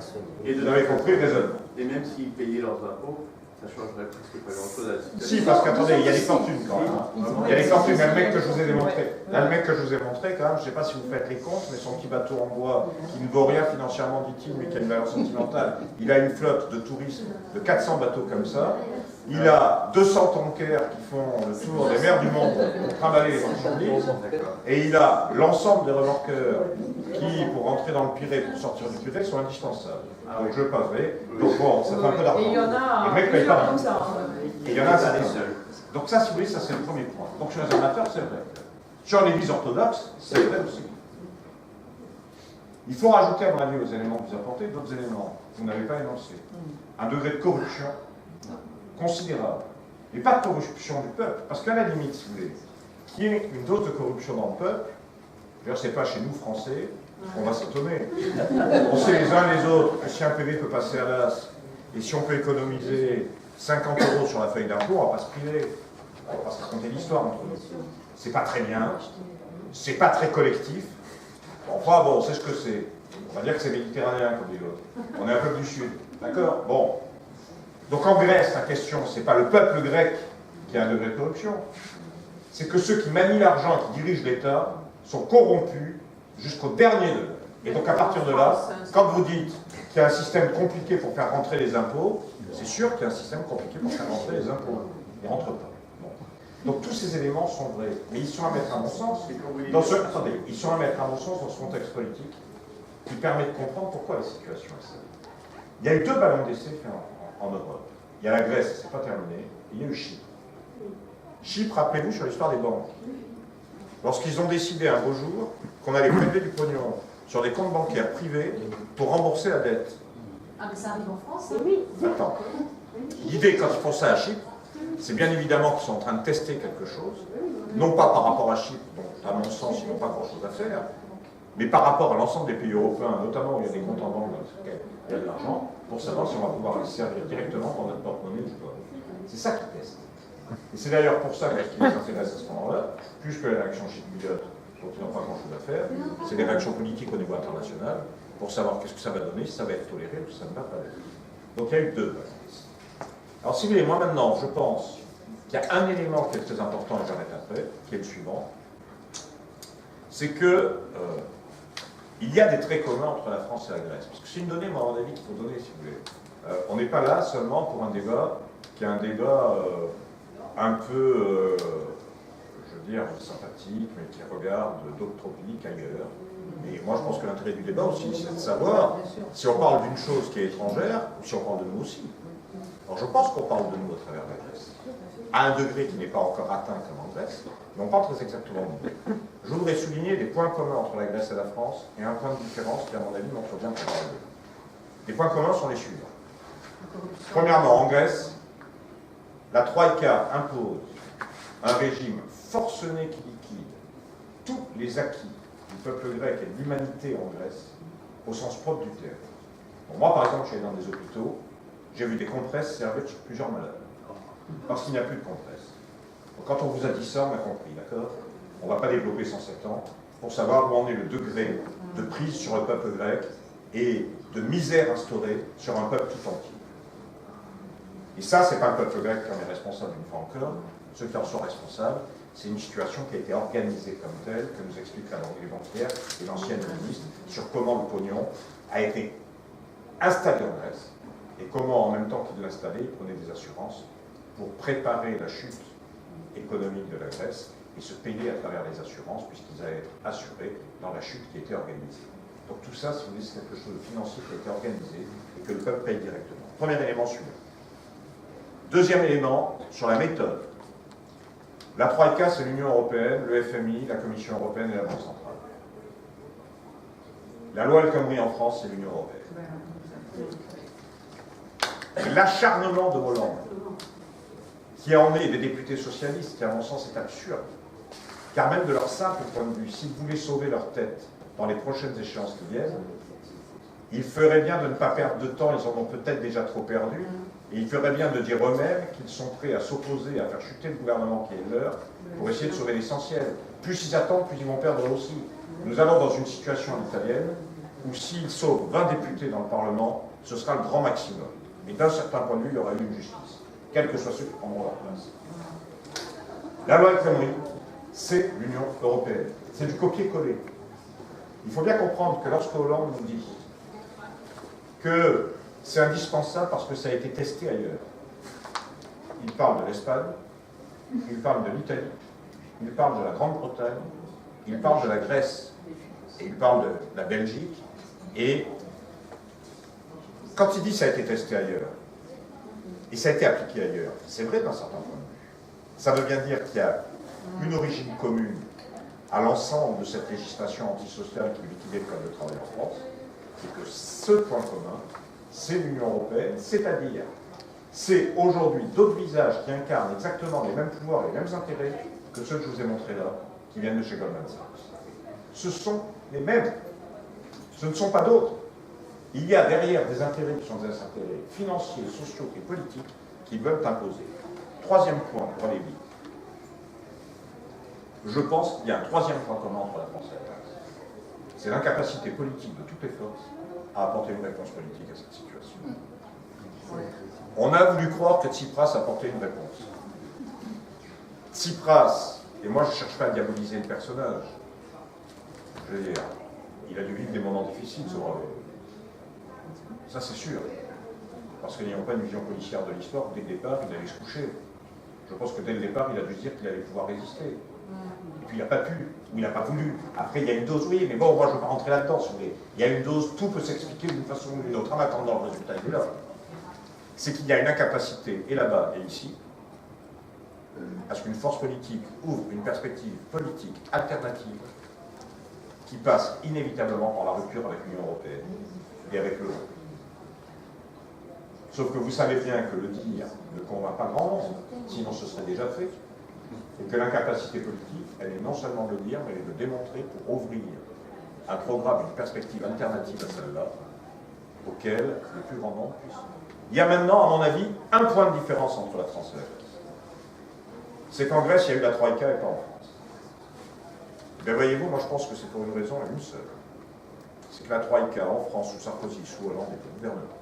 Et vous avez compris le raisonnement. Et même s'ils payaient leurs impôts, ça changerait presque pas grand-chose à la situation. Si, parce qu'attendez, il y a des fortunes quand même. Il y a des fortunes, le mec que je vous ai démontré. Là, le mec que je vous ai montré, quand même, je ne sais pas si vous faites les comptes, mais son petit bateau en bois, qui ne vaut rien financièrement, dit-il, mais qui a une valeur sentimentale, il a une flotte de tourisme de 400 bateaux comme ça. Il a 200 tankers qui font le tour des mers du monde pour trimballer les marchandises. Et il a l'ensemble des remorqueurs qui, pour rentrer dans le Pirée, pour sortir du Pirée, sont indispensables. Donc je passe, vous voyez. Donc bon, ça fait un peu d'argent. Et il y en a le mec paye pas comme ça. Et il y en a certains. Donc ça, si vous voulez, ça c'est le premier point. Donc sur les amateurs, c'est vrai. Sur l'Église orthodoxe, c'est vrai aussi. Il faut rajouter, à mon avis, aux éléments que vous apportez, d'autres éléments que vous n'avez pas énoncés. Un degré de corruption considérable. Et pas de corruption du peuple, parce qu'à la limite, si vous voulez, qu'il y ait une dose de corruption dans le peuple, d'ailleurs, c'est pas chez nous, Français, on va s'étonner. On sait les uns les autres que si un PV peut passer à l'as, et si on peut économiser 50 € sur la feuille d'impôt, on va pas se priver. On va se raconter l'histoire entre nous. C'est pas très bien, c'est pas très collectif. Enfin, bon, on sait ce que c'est. On va dire que c'est méditerranéen, comme dit l'autre. On est un peuple du Sud. D'accord? Bon. Donc en Grèce, la question, c'est pas le peuple grec qui a un degré de corruption. C'est que ceux qui manient l'argent, qui dirigent l'État, sont corrompus jusqu'au dernier degré. Et donc à partir de là, quand vous dites qu'il y a un système compliqué pour faire rentrer les impôts, c'est sûr qu'il y a un système compliqué pour faire rentrer les impôts. Ils ne rentrent pas. Bon. Donc tous ces éléments sont vrais. Mais ils sont à mettre à mon sens attendez, ils sont à mettre à mon sens dans ce contexte politique qui permet de comprendre pourquoi la situation est celle. Il y a eu 2 ballons d'essai faits en Europe. Il y a la Grèce, c'est pas terminé, et il y a eu Chypre. Chypre, rappelez-vous, sur l'histoire des banques. Lorsqu'ils ont décidé un beau jour qu'on allait prélever du pognon sur des comptes bancaires privés pour rembourser la dette. Ah, mais ça arrive en France, hein? Oui. Attends. L'idée, quand ils font ça à Chypre, c'est bien évidemment qu'ils sont en train de tester quelque chose, non pas par rapport à Chypre, dont à mon sens ils n'ont pas grand-chose à faire, mais par rapport à l'ensemble des pays européens, notamment où il y a des comptes en banque dans lesquels il y a de l'argent, pour savoir si on va pouvoir les servir directement dans notre porte-monnaie ou pas. C'est ça qu'ils testent. Et c'est d'ailleurs pour ça que ce qui les intéresse à ce moment-là, plus que les réactions chypriotes, dont ils n'ont pas grand-chose à faire, c'est les réactions politiques au niveau international, pour savoir qu'est-ce que ça va donner, si ça va être toléré ou si ça ne va pas l'être. Donc il y a eu 2 balances. Alors si vous voulez, moi maintenant, je pense qu'il y a un élément qui est très important, et j'arrête après, qui est le suivant, c'est que il y a des traits communs entre la France et la Grèce. Parce que c'est une donnée, moi, à mon avis, qu'il faut donner, si vous voulez. On n'est pas là seulement pour un débat qui est un débat un peu, je veux dire, sympathique, mais qui regarde d'autres tropiques ailleurs. Et moi, je pense que l'intérêt du débat aussi, c'est de savoir si on parle d'une chose qui est étrangère, ou si on parle de nous aussi. Alors, je pense qu'on parle de nous à travers la Grèce, à un degré qui n'est pas encore atteint comme en Grèce, mais on parle très exactement de nous. Je voudrais souligner des points communs entre la Grèce et la France, et un point de différence qui, à mon avis, montre bien qu'on parle de nous. Les points communs sont les suivants. Premièrement, en Grèce, la Troïka impose un régime forcené qui liquide tous les acquis du peuple grec et de l'humanité en Grèce, au sens propre du terme. Bon, moi, par exemple, je suis allé dans des hôpitaux, j'ai vu des compresses servir sur plusieurs malades, parce qu'il n'y a plus de compresses. Donc, quand on vous a dit ça, on a compris, d'accord? On ne va pas développer 107 ans pour savoir où en est le degré de prise sur le peuple grec et de misère instaurée sur un peuple tout entier. Et ça, c'est pas le peuple grec qui en est responsable une fois encore. Ceux qui en sont responsables, c'est une situation qui a été organisée comme telle, que nous explique la banque bancaire et l'ancienne ministre, sur comment le pognon a été installé en Grèce, et comment, en même temps qu'il l'installait, il prenait des assurances pour préparer la chute économique de la Grèce et se payer à travers les assurances, puisqu'ils allaient être assurés dans la chute qui était organisée. Donc tout ça, si vous voulez, c'est quelque chose de financier qui a été organisé et que le peuple paye directement. Premier élément suivant. Deuxième élément, sur la méthode. La Troïka, c'est l'Union européenne, le FMI, la Commission européenne et la Banque centrale. La loi El Khomri en France, c'est l'Union européenne. L'acharnement de Hollande, qui a emmené des députés socialistes, qui à mon sens est absurde, car même de leur simple point de vue, s'ils voulaient sauver leur tête dans les prochaines échéances qui viennent, il ferait bien de ne pas perdre de temps, ils en ont peut-être déjà trop perdu, et il ferait bien de dire eux-mêmes qu'ils sont prêts à s'opposer, à faire chuter le gouvernement qui est leur, pour essayer de sauver l'essentiel. Plus ils attendent, plus ils vont perdre aussi. Nous allons dans une situation italienne où s'ils sauvent 20 députés dans le Parlement, ce sera le grand maximum. Mais d'un certain point de vue, il y aura eu une justice, quels que soient ceux qui prendront leur place. La loi El Khomri, c'est l'Union européenne. C'est du copier-coller. Il faut bien comprendre que lorsque Hollande nous dit que c'est indispensable parce que ça a été testé ailleurs, il parle de l'Espagne, il parle de l'Italie, il parle de la Grande-Bretagne, il parle de la Grèce, et il parle de la Belgique, et quand il dit que ça a été testé ailleurs, et ça a été appliqué ailleurs, c'est vrai d'un certain point de vue. Ça veut bien dire qu'il y a une origine commune à l'ensemble de cette législation antisociale qui liquidait le Code de travail en France, et que ce point commun, c'est l'Union européenne, c'est-à-dire, c'est aujourd'hui d'autres visages qui incarnent exactement les mêmes pouvoirs et les mêmes intérêts que ceux que je vous ai montrés là, qui viennent de chez Goldman Sachs. Ce sont les mêmes. Ce ne sont pas d'autres. Il y a derrière des intérêts qui sont des intérêts financiers, sociaux et politiques qui veulent imposer. Troisième point, pour aller vite. Je pense qu'il y a un troisième point commun entre la France et la Grèce. C'est l'incapacité politique de toutes les forces à apporter une réponse politique à cette situation. On a voulu croire que Tsipras apportait une réponse. Tsipras, et moi je ne cherche pas à diaboliser le personnage, je veux dire, il a dû vivre des moments difficiles, ce brave. Ça c'est sûr. Parce que n'ayant pas une vision policière de l'histoire, dès le départ, il allait se coucher. Je pense que dès le départ, il a dû se dire qu'il allait pouvoir résister. Et puis il n'a pas pu, ou il n'a pas voulu. Après, il y a une dose, oui, mais bon, moi je ne veux pas rentrer là-dedans, si vous voulez. Il y a une dose, tout peut s'expliquer d'une façon ou d'une autre. En attendant, le résultat est là. C'est qu'il y a une incapacité, et là-bas et ici, à ce qu'une force politique ouvre une perspective politique alternative qui passe inévitablement par la rupture avec l'Union européenne et avec l'euro. Sauf que vous savez bien que le dire ne convainc pas grand monde, sinon ce serait déjà fait, et que l'incapacité politique, elle est non seulement de le dire, mais elle est de démontrer pour ouvrir un programme, une perspective alternative à celle-là, auquel le plus grand nombre puisse. Il y a maintenant, à mon avis, un point de différence entre la France et la Grèce. C'est qu'en Grèce, il y a eu la Troïka et pas en France. Ben voyez-vous, moi je pense que c'est pour une raison et une seule. C'est que la Troïka en France, sous Sarkozy, sous Hollande, est au gouvernement.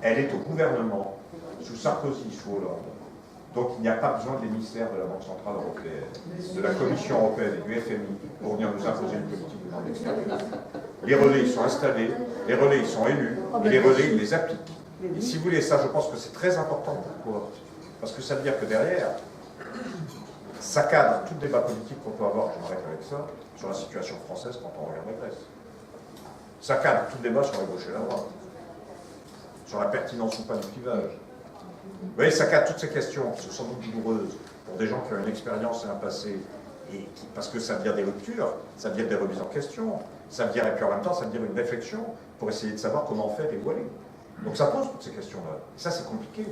Elle est au gouvernement, sous Sarkozy, sous Hollande. Donc il n'y a pas besoin de l'émissaire de la Banque Centrale Européenne, de la Commission Européenne et du FMI pour venir nous imposer une politique de demande extérieure. Les relais, ils sont installés, les relais, ils sont élus, et les relais, ils les appliquent. Et si vous voulez, ça, je pense que c'est très important. Pourquoi ? Parce que ça veut dire que derrière, ça cadre tout débat politique qu'on peut avoir, je m'arrête avec ça, sur la situation française quand on regarde la Grèce. Ça cadre tout débat sur la gauche et la droite, sur la pertinence ou pas du clivage. Vous voyez, ça cadre toutes ces questions qui sont sans doute douloureuses pour des gens qui ont une expérience et un passé, et parce que ça veut dire des ruptures, ça veut dire des remises en question, ça veut dire, et puis en même temps, ça veut dire une réflexion pour essayer de savoir comment faire et où aller. Donc ça pose toutes ces questions-là. Et ça, c'est compliqué.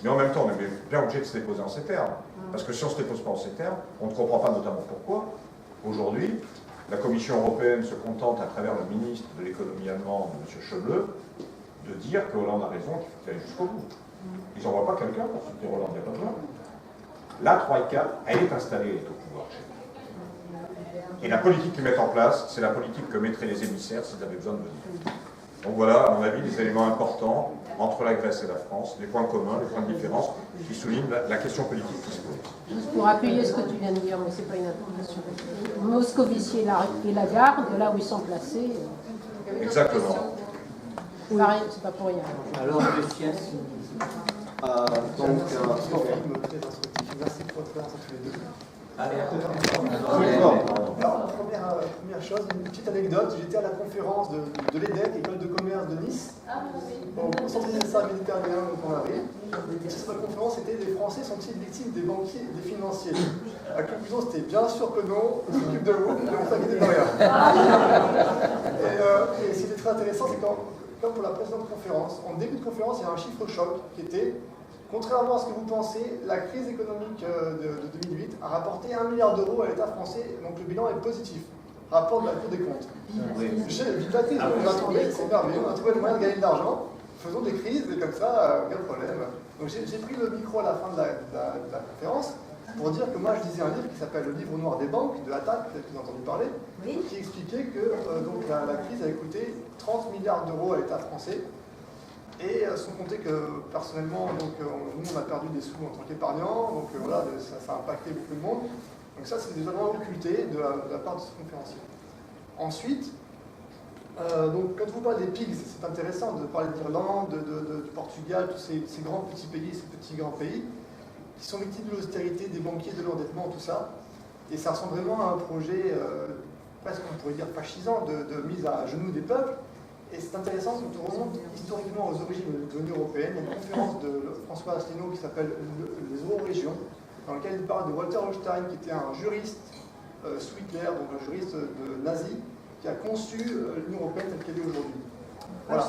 Mais en même temps, on est bien obligé de se déposer en ces termes. Parce que si on ne se dépose pas en ces termes, on ne comprend pas notamment pourquoi. Aujourd'hui, la Commission européenne se contente, à travers le ministre de l'économie allemand, M. Schäuble, de dire que Hollande a raison, qu'il faut qu'il aille jusqu'au bout. Ils n'envoient pas quelqu'un pour soutenir Hollande, il n'y a pas besoin. La Troïka, elle est installée, elle est au pouvoir chez nous. Et la politique qu'ils mettent en place, c'est la politique que mettraient les émissaires s'ils avaient besoin de venir. Donc voilà, à mon avis, les éléments importants entre la Grèce et la France, les points communs, les points de différence, qui soulignent la question politique qui se pose. Juste pour appuyer ce que tu viens de dire, mais ce n'est pas une application. Moscovici et Lagarde, là où ils sont placés. Exactement. C'est pas pour rien. Alors, le sien, donc, merci pour votre présence tous les deux. allez, Alors, première chose, une petite anecdote. J'étais à la conférence de l'EDEC, École de commerce de Nice, au centre universitaire méditerranéen donc en avril. Et cette conférence, c'était les Français sont-ils victimes des banquiers et des financiers? La conclusion, c'était bien sûr que non, on s'occupe de vous, ne vous inquiétez de rien. Et ce qui était très intéressant, c'est comme pour la précédente conférence, en début de conférence, il y a un chiffre choc qui était: contrairement à ce que vous pensez, la crise économique de 2008 a rapporté 1 milliard d'euros à l'État français, donc le bilan est positif. Rapport de la Cour des comptes. J'ai vite la crise, on a trouvé, c'est merveilleux, on a trouvé le moyen de gagner de l'argent, faisons des crises, et comme ça, aucun problème. Donc j'ai pris le micro à la fin de la conférence pour dire que moi je lisais un livre qui s'appelle Le Livre noir des banques, de Attal, peut-être que vous avez entendu parler, qui expliquait que donc, la crise avait coûté 30 milliards d'euros à l'État français. Et sans compter que personnellement, donc, nous on a perdu des sous en tant qu'épargnants, donc voilà, ça a impacté beaucoup de monde. Donc ça c'est des éléments occultés de la part de ce conférencier. Ensuite, donc, quand vous parlez des pigs, c'est intéressant de parler d'Irlande, du Portugal, tous ces grands petits pays, ces petits grands pays, qui sont victimes de l'austérité, des banquiers, de l'endettement, tout ça. Et ça ressemble vraiment à un projet, presque on pourrait dire fascisant, de mise à genoux des peuples. Et c'est intéressant quand on remonte historiquement aux origines de l'Union européenne. Il y a une conférence de François Asselineau qui s'appelle Les Euro-régions, dans laquelle il parle de Walter Holstein, qui était un juriste sous Hitler, donc un juriste nazi, qui a conçu l'Union européenne telle qu'elle est aujourd'hui. Voilà.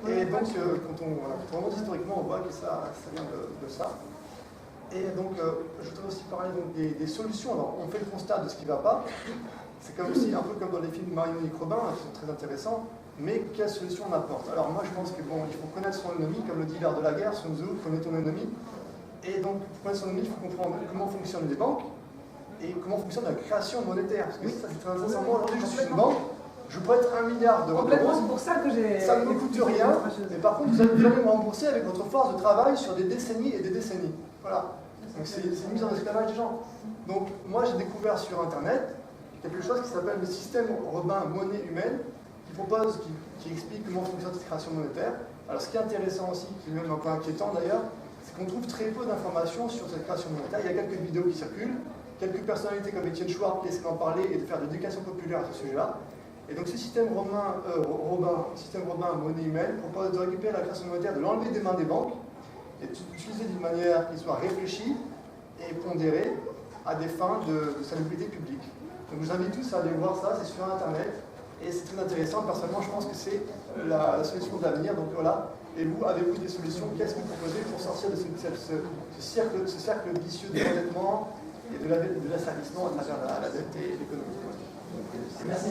Et donc, quand on remonte historiquement, on voit que ça vient de ça. Et donc, je voudrais aussi parler donc, des solutions. Alors, on fait le constat de ce qui ne va pas. C'est comme aussi un peu comme dans les films de Marie-Monique Robin, qui sont très intéressants. Mais quelle solution on apporte? Alors moi je pense que bon, il faut connaître son ennemi, comme le dit l'art de la guerre, Sun Tzu, connais ton ennemi. Et donc pour connaître son ennemi, il faut comprendre comment fonctionnent les banques et comment fonctionne la création monétaire. Parce que ça c'est très intéressant. Moi aujourd'hui je suis une banque, je pourrais être 1 milliard d'euros. C'est pour ça que j'ai... Ça ne me coûte rien, mais par contre vous allez me rembourser avec votre force de travail sur des décennies et des décennies. Voilà. Donc c'est une mise en esclavage des gens. Donc moi j'ai découvert sur internet quelque chose qui s'appelle le système Robin monnaie humaine, qui explique comment fonctionne cette création monétaire. Alors ce qui est intéressant aussi, qui est même un peu inquiétant d'ailleurs, c'est qu'on trouve très peu d'informations sur cette création monétaire. Il y a quelques vidéos qui circulent, quelques personnalités comme Étienne Chouard qui essaient d'en parler et de faire de l'éducation populaire à ce sujet-là. Et donc ce système Robin monnaie humaine propose de récupérer la création monétaire, de l'enlever des mains des banques et de l'utiliser d'une manière qui soit réfléchie et pondérée à des fins de salubrité publique. Donc je vous invite tous à aller voir ça, c'est sur internet. Et c'est très intéressant, personnellement je pense que c'est la solution de l'avenir, donc voilà. Et vous, avez-vous des solutions? Qu'est-ce que vous proposez pour sortir de ce cercle vicieux de l'endettement et de l'asservissement à travers la dette et l'économie? Merci.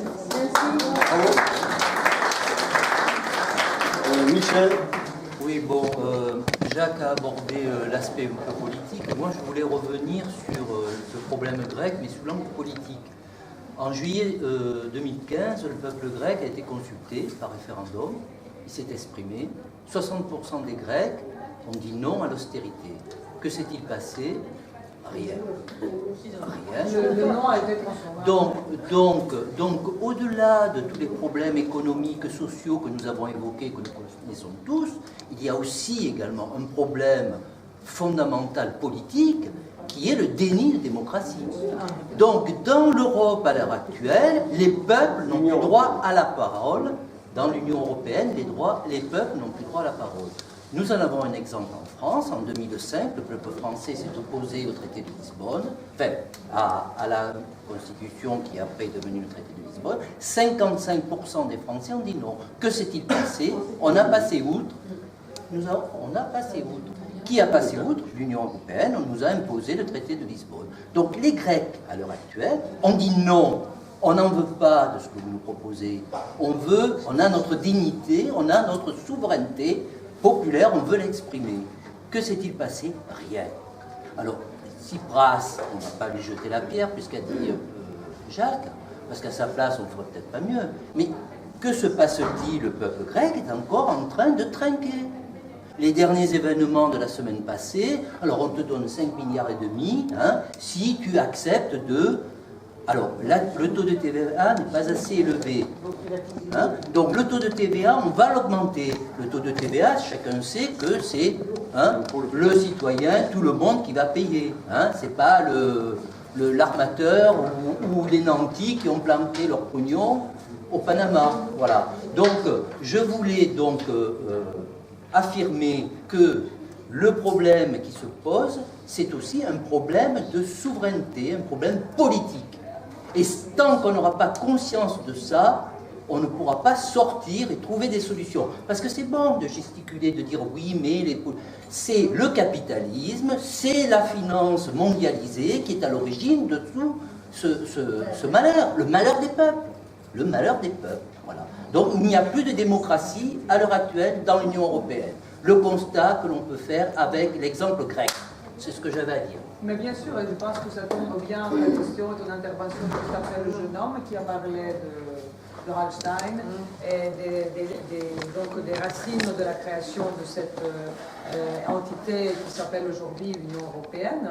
Michel? Oui, bon, Jacques a abordé l'aspect un peu politique. Moi je voulais revenir sur ce problème grec, mais sous l'angle politique. En juillet 2015, le peuple grec a été consulté par référendum, il s'est exprimé. 60% des Grecs ont dit non à l'austérité. Que s'est-il passé? Rien. Rien. Le non a été transformé. Donc, au-delà de tous les problèmes économiques, sociaux que nous avons évoqués, que nous connaissons tous, il y a aussi également un problème fondamental politique, qui est le déni de démocratie. Donc, dans l'Europe à l'heure actuelle, les peuples n'ont plus droit à la parole. Dans l'Union européenne, les peuples n'ont plus droit à la parole. Nous en avons un exemple en France. En 2005, le peuple français s'est opposé au traité de Lisbonne, enfin, à la Constitution qui est après devenue le traité de Lisbonne. 55% des Français ont dit non. Que s'est-il passé? On a passé outre. On a passé outre. Qui a passé outre? L'Union européenne, on nous a imposé le traité de Lisbonne. Donc les Grecs, à l'heure actuelle, ont dit non. On n'en veut pas de ce que vous nous proposez. On a notre dignité, on a notre souveraineté populaire, on veut l'exprimer. Que s'est-il passé? Rien. Alors, Tsipras, on ne va pas lui jeter la pierre, puisqu'a dit Jacques, parce qu'à sa place, on ne ferait peut-être pas mieux. Mais que se passe-t-il? Le peuple grec est encore en train de trinquer. Les derniers événements de la semaine passée, alors on te donne 5,5 milliards hein, si tu acceptes de... Alors, là, le taux de TVA n'est pas assez élevé. Hein, donc, le taux de TVA, on va l'augmenter. Le taux de TVA, chacun sait que c'est hein, le citoyen, tout le monde qui va payer. Hein, c'est pas l'armateur ou les nantis qui ont planté leur pognon au Panama. Voilà. Donc, je voulais donc affirmer que le problème qui se pose, c'est aussi un problème de souveraineté, un problème politique. Et tant qu'on n'aura pas conscience de ça, on ne pourra pas sortir et trouver des solutions. Parce que c'est bon de gesticuler, de dire oui, mais c'est le capitalisme, c'est la finance mondialisée qui est à l'origine de tout ce malheur, le malheur des peuples. Le malheur des peuples. Voilà. Donc il n'y a plus de démocratie à l'heure actuelle dans l'Union européenne. Le constat que l'on peut faire avec l'exemple grec. C'est ce que j'avais à dire. Mais bien sûr, et je pense que ça tombe bien la question et ton intervention juste après le jeune homme qui a parlé de Hallstein et donc des racines de la création de cette entité qui s'appelle aujourd'hui l'Union européenne.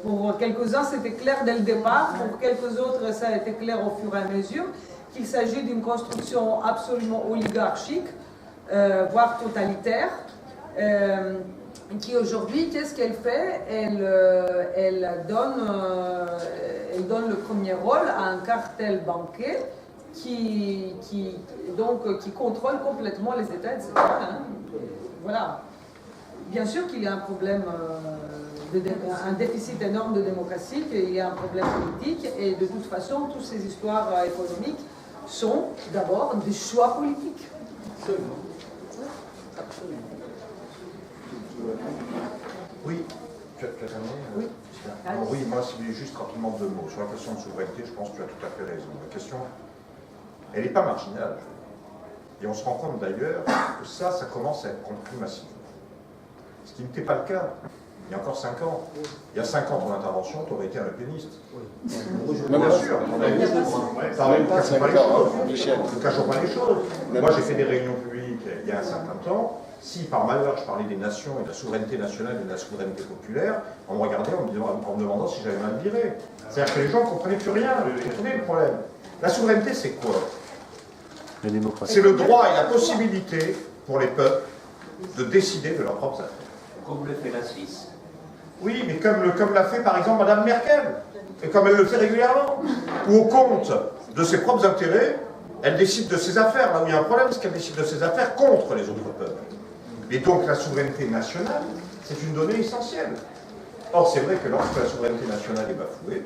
Pour quelques-uns, c'était clair dès le départ, pour quelques autres, ça a été clair au fur et à mesure, qu'il s'agit d'une construction absolument oligarchique, voire totalitaire, qui aujourd'hui, qu'est-ce qu'elle fait? Elle donne le premier rôle à un cartel bancaire qui contrôle complètement les États, etc. Hein. Voilà. Bien sûr qu'il y a un problème, un déficit énorme de démocratie, qu'il y a un problème politique, et de toute façon, toutes ces histoires économiques sont d'abord des choix politiques. Absolument. Absolument. Oui, tu as terminé? Oui. Oui, moi, si juste rapidement 2 mots. Sur la question de souveraineté, je pense que tu as tout à fait raison. La question, elle n'est pas marginale. Et on se rend compte d'ailleurs que ça commence à être compris massivement. Ce qui n'était pas le cas il y a encore 5 ans. Il y a 5 ans, ton intervention, tu aurais été un lepéniste. Bien sûr. Ne cachons pas les choses. Ne cachons pas les choses. Moi, j'ai fait des réunions publiques il y a un certain temps. Si par malheur je parlais des nations et de la souveraineté nationale et de la souveraineté populaire, on me regardait en me demandant si j'avais mal viré. C'est-à-dire que les gens ne comprenaient plus rien. Vous comprenez le problème? La souveraineté, c'est quoi? La démocratie. C'est le droit et la possibilité pour les peuples de décider de leurs propres affaires. Comme le fait la Suisse. Oui, mais comme l'a fait par exemple Mme Merkel, et comme elle le fait régulièrement, où au compte de ses propres intérêts, elle décide de ses affaires. Là où il y a un problème, c'est qu'elle décide de ses affaires contre les autres peuples. Et donc la souveraineté nationale, c'est une donnée essentielle. Or, c'est vrai que lorsque la souveraineté nationale est bafouée,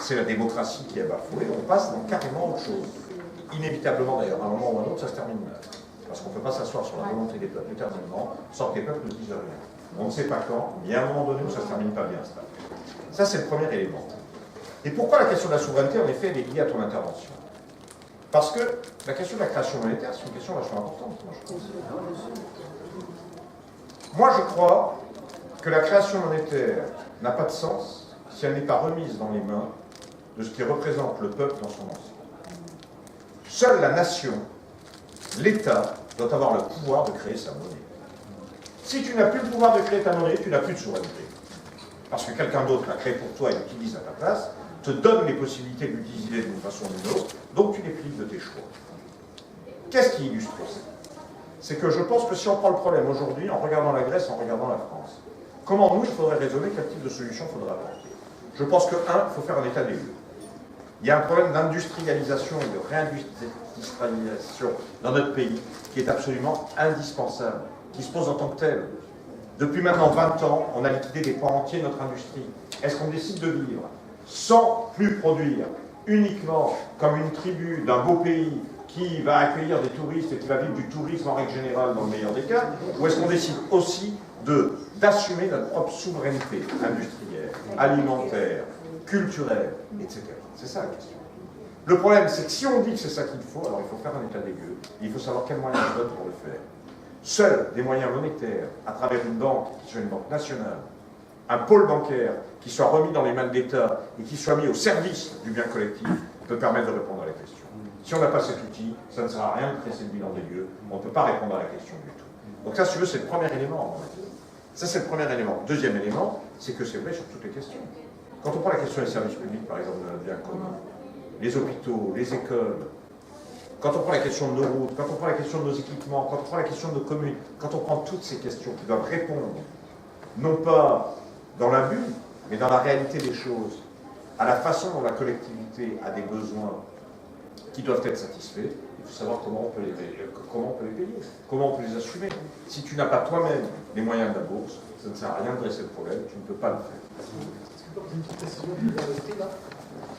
c'est la démocratie qui est bafouée, on passe dans carrément autre chose. Inévitablement d'ailleurs, à un moment ou à un autre, ça se termine mal. Parce qu'on ne peut pas s'asseoir sur la volonté des peuples éternellement, sans que les peuples ne disent rien. On ne sait pas quand, mais il y a un moment donné où ça ne se termine pas bien, ça. Ça, c'est le premier élément. Et pourquoi la question de la souveraineté, en effet, elle est liée à ton intervention? Parce que la question de la création monétaire, c'est une question vachement importante, moi, je pense. Moi, je crois que la création monétaire n'a pas de sens si elle n'est pas remise dans les mains de ce qui représente le peuple dans son ensemble. Seule la nation, l'État, doit avoir le pouvoir de créer sa monnaie. Si tu n'as plus le pouvoir de créer ta monnaie, tu n'as plus de souveraineté. Parce que quelqu'un d'autre l'a créé pour toi et l'utilise à ta place, te donne les possibilités de l'utiliser d'une façon ou d'une autre, donc tu les prives de tes choix. Qu'est-ce qui illustre ça? C'est que je pense que si on prend le problème aujourd'hui, en regardant la Grèce, en regardant la France, comment nous, il faudrait raisonner, quel type de solution il faudrait apporter? Je pense que, il faut faire un état des lieux. Il y a un problème d'industrialisation et de réindustrialisation dans notre pays qui est absolument indispensable, qui se pose en tant que tel. Depuis maintenant 20 ans, on a liquidé des pans entiers de notre industrie. Est-ce qu'on décide de vivre sans plus produire, uniquement comme une tribu d'un beau pays qui va accueillir des touristes et qui va vivre du tourisme en règle générale dans le meilleur des cas, ou est-ce qu'on décide aussi d'assumer notre propre souveraineté industrielle, alimentaire, culturelle, etc. C'est ça la question. Le problème, c'est que si on dit que c'est ça qu'il faut, alors il faut faire un état des lieux, il faut savoir quels moyens on donne pour le faire. Seuls des moyens monétaires, à travers une banque qui soit une banque nationale, un pôle bancaire qui soit remis dans les mains de l'État et qui soit mis au service du bien collectif, peut permettre de répondre à la question. Si on n'a pas cet outil, ça ne sert à rien de dresser le bilan des lieux, on ne peut pas répondre à la question du tout. Donc ça, si tu veux, c'est le premier élément. Ça, c'est le premier élément. Deuxième élément, c'est que c'est vrai sur toutes les questions. Quand on prend la question des services publics, par exemple, de notre bien commun, les hôpitaux, les écoles, quand on prend la question de nos routes, quand on prend la question de nos équipements, quand on prend la question de nos communes, quand on prend toutes ces questions qui doivent répondre, non pas dans l'abus, mais dans la réalité des choses, à la façon dont la collectivité a des besoins qui doivent être satisfaits, il faut savoir comment on peut les payer, comment on peut les assumer. Si tu n'as pas toi-même les moyens de la bourse, ça ne sert à rien de dresser le problème, tu ne peux pas le faire. Une petite précision qui vient à l'esprit là.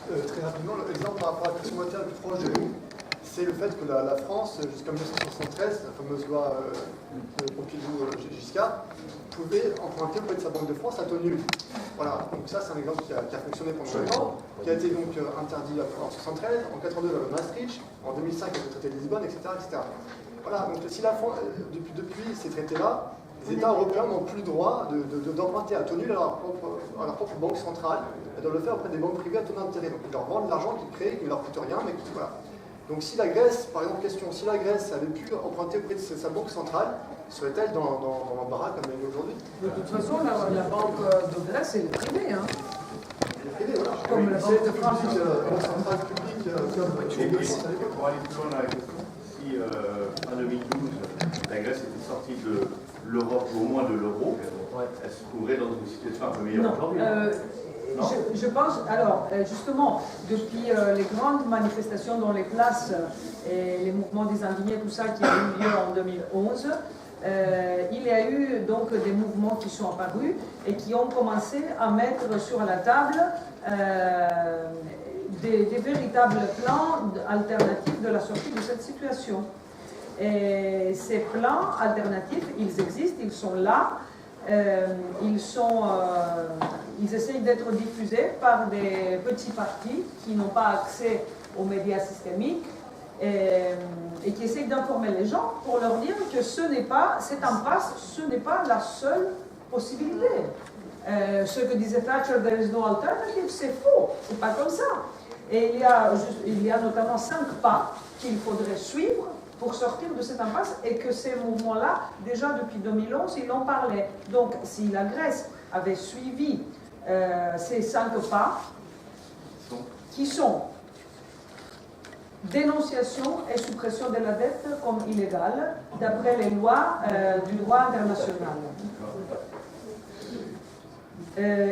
Très rapidement, l'exemple par rapport à la question monétaire le plus proche de nous, c'est le fait que la France, jusqu'en 1973, la fameuse loi de Pompidou-Giscard, pouvait emprunter auprès de sa Banque de France à taux nul. Voilà, donc ça c'est un exemple qui a fonctionné pendant longtemps, qui a été donc interdit en 1973, en 1982 dans le Maastricht, en 2005 avec le traité de Lisbonne, etc. Voilà, donc si la France, depuis ces traités-là, les États européens n'ont plus le droit d'emprunter à taux nul à leur propre banque centrale, et de le faire auprès des banques privées à taux d'intérêt. Donc ils leur vendent de l'argent qu'ils créent, qui ne leur coûte rien, mais qui, voilà. Donc si la Grèce, par exemple, si la Grèce avait pu emprunter auprès de sa banque centrale, serait-elle dans l'embarras comme elle est aujourd'hui? De toute façon, la banque de Grèce, elle est privée. Hein. Elle est privée, voilà. Comme la banque de France. Banque centrale publique. Pour aller plus loin dans la question, si en 2012, la Grèce était sortie de l'Europe, ou au moins de l'euro, elle se trouverait dans une situation un peu meilleure aujourd'hui. Je pense, alors, justement, depuis les grandes manifestations dans les places et les mouvements des indignés, tout ça qui a eu lieu en 2011, il y a eu donc des mouvements qui sont apparus et qui ont commencé à mettre sur la table des véritables plans alternatifs de la sortie de cette situation. Et ces plans alternatifs, ils existent, ils sont là. Ils essayent d'être diffusés par des petits partis qui n'ont pas accès aux médias systémiques et qui essayent d'informer les gens pour leur dire que cette impasse, ce n'est pas la seule possibilité. Ce que disait Thatcher, there is no alternative, c'est faux, c'est pas comme ça. Et il y a notamment 5 pas qu'il faudrait suivre pour sortir de cette impasse, et que ces mouvements-là, déjà depuis 2011, ils en parlaient. Donc, si la Grèce avait suivi ces 5 pas, qui sont dénonciation et suppression de la dette comme illégale, d'après les lois du droit international.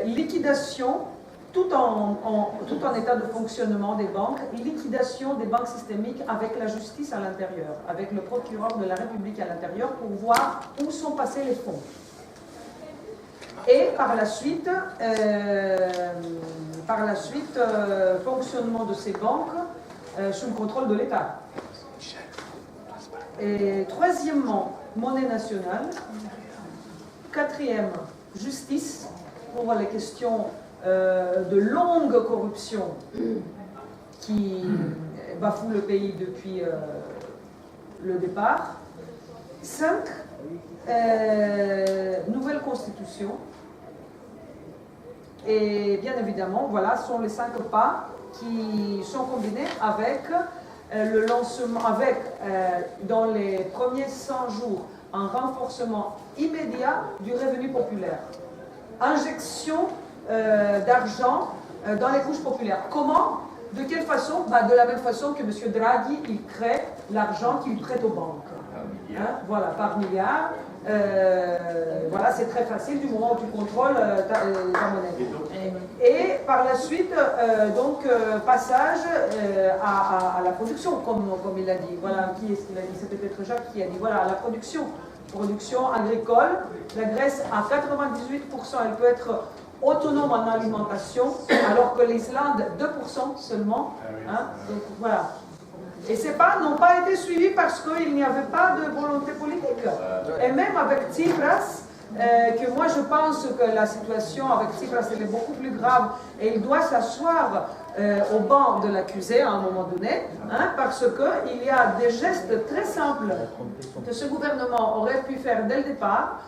Liquidation, tout en état de fonctionnement des banques, liquidation des banques systémiques avec la justice à l'intérieur, avec le procureur de la République à l'intérieur pour voir où sont passés les fonds. Et par la suite, fonctionnement de ces banques sous le contrôle de l'État. Et troisièmement, monnaie nationale. Quatrième, justice pour les questions de longue corruption qui bafoue le pays depuis le départ. 5, nouvelle constitution. Et bien évidemment, voilà, sont les 5 pas qui sont combinés avec le lancement, dans les premiers 100 jours, un renforcement immédiat du revenu populaire. Injection d'argent dans les couches populaires. Comment? De quelle façon? De la même façon que M. Draghi, il crée l'argent qu'il prête aux banques. Hein? Voilà, par milliard. Voilà, c'est très facile du moment où tu contrôles ta monnaie. Et par la suite, passage à la production, comme il a dit. Voilà, qui est-ce qu'il a dit? C'est peut-être Jacques qui a dit. Voilà, la production agricole. La Grèce, à 98%, elle peut être autonome en alimentation, alors que l'Islande, 2% seulement. Hein? Donc voilà. Et ces pas n'ont pas été suivis parce qu'il n'y avait pas de volonté politique. Et même avec Tsipras, que moi je pense que la situation avec Tsipras elle est beaucoup plus grave et il doit s'asseoir au banc de l'accusé à un moment donné, hein, parce qu'il y a des gestes très simples que ce gouvernement aurait pu faire dès le départ,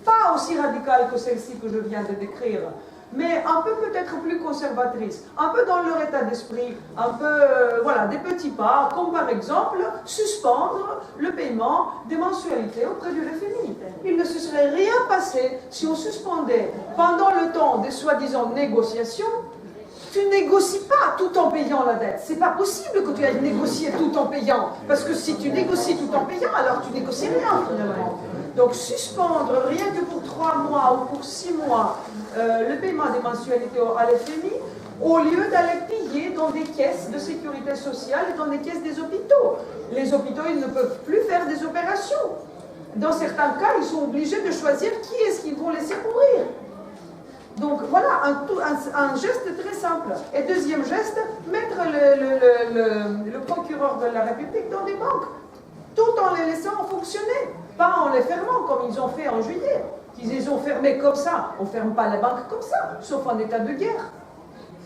pas aussi radical que celle-ci que je viens de décrire, mais un peu peut-être plus conservatrice, un peu dans leur état d'esprit, un peu, voilà, des petits pas, comme par exemple suspendre le paiement des mensualités auprès du FMI. Il ne se serait rien passé si on suspendait pendant le temps des soi-disant négociations. Tu ne négocies pas tout en payant la dette. C'est pas possible que tu ailles négocier tout en payant. Parce que si tu négocies tout en payant, alors tu négocies rien finalement. Donc suspendre rien que pour 3 mois ou pour 6 mois le paiement des mensualités à l'FMI, au lieu d'aller payer dans des caisses de sécurité sociale et dans des caisses des hôpitaux. Les hôpitaux, ils ne peuvent plus faire des opérations. Dans certains cas, ils sont obligés de choisir qui est-ce qu'ils vont laisser mourir. Donc voilà, un geste très simple. Et deuxième geste, mettre le procureur de la République dans des banques, tout en les laissant fonctionner, pas en les fermant comme ils ont fait en juillet. Ils les ont fermés comme ça. On ne ferme pas les banques comme ça, sauf en état de guerre.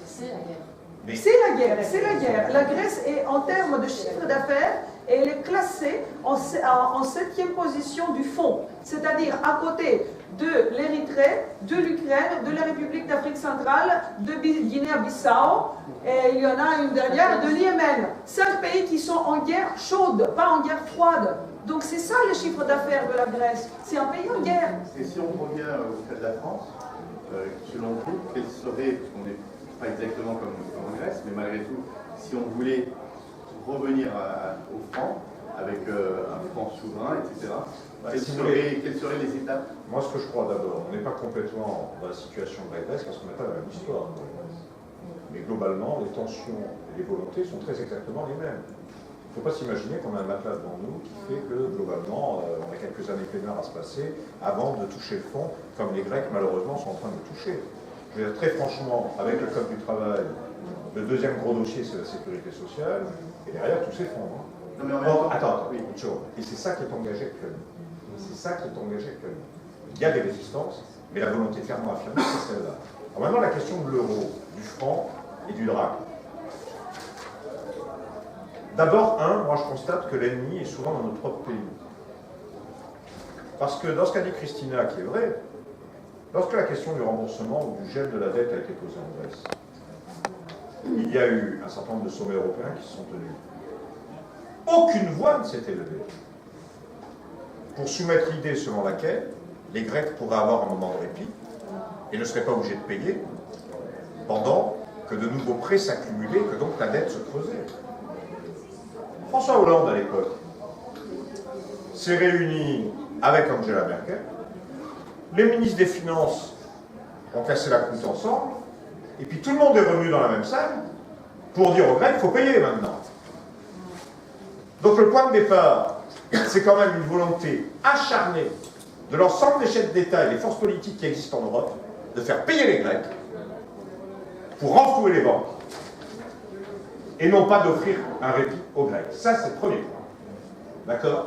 C'est la guerre. C'est la guerre, c'est la guerre. La Grèce, est, en termes de chiffre d'affaires, elle est classée en 7e position du fonds, c'est-à-dire à côté de l'Érythrée, de l'Ukraine, de la République d'Afrique centrale, de Guinée-Bissau, et il y en a une dernière, de l'Yémen. 5 pays qui sont en guerre chaude, pas en guerre froide. Donc c'est ça le chiffre d'affaires de la Grèce, c'est un pays en guerre. Et si on revient au cas de la France, selon vous, quel serait, parce qu'on n'est pas exactement comme en Grèce, mais malgré tout, si on voulait revenir au franc, avec un franc souverain, etc., quelles seraient les étapes? Moi, ce que je crois d'abord, on n'est pas complètement dans la situation de la Grèce parce qu'on n'a pas la même histoire. Mais globalement, les tensions et les volontés sont très exactement les mêmes. Il ne faut pas s'imaginer qu'on a un matelas devant nous qui fait que, globalement, on a quelques années peinard à se passer avant de toucher le fond, comme les Grecs, malheureusement, sont en train de le toucher. Je veux dire, très franchement, avec le Code du travail, le deuxième gros dossier, c'est la sécurité sociale, et derrière, tout s'effondre. Attends, oui, une chose. Et c'est ça qui est engagé actuellement. C'est ça qui est engagé actuellement. Il y a des résistances, mais la volonté clairement affirmée, c'est celle-là. Alors maintenant, la question de l'euro, du franc et du drachme. D'abord, moi je constate que l'ennemi est souvent dans notre propre pays. Parce que dans ce qu'a dit Christina, qui est vrai, lorsque la question du remboursement ou du gel de la dette a été posée en Grèce, il y a eu un certain nombre de sommets européens qui se sont tenus. Aucune voix ne s'est élevée pour soumettre l'idée selon laquelle les Grecs pourraient avoir un moment de répit et ne seraient pas obligés de payer pendant que de nouveaux prêts s'accumulaient, que donc la dette se creusait. François Hollande, à l'époque, s'est réuni avec Angela Merkel. Les ministres des Finances ont cassé la croûte ensemble, et puis tout le monde est revenu dans la même salle pour dire aux Grecs, il faut payer maintenant. Donc le point de départ, c'est quand même une volonté acharnée de l'ensemble des chefs d'État et des forces politiques qui existent en Europe de faire payer les Grecs pour renflouer les banques et non pas d'offrir un répit aux Grecs. Ça, c'est le premier point. D'accord?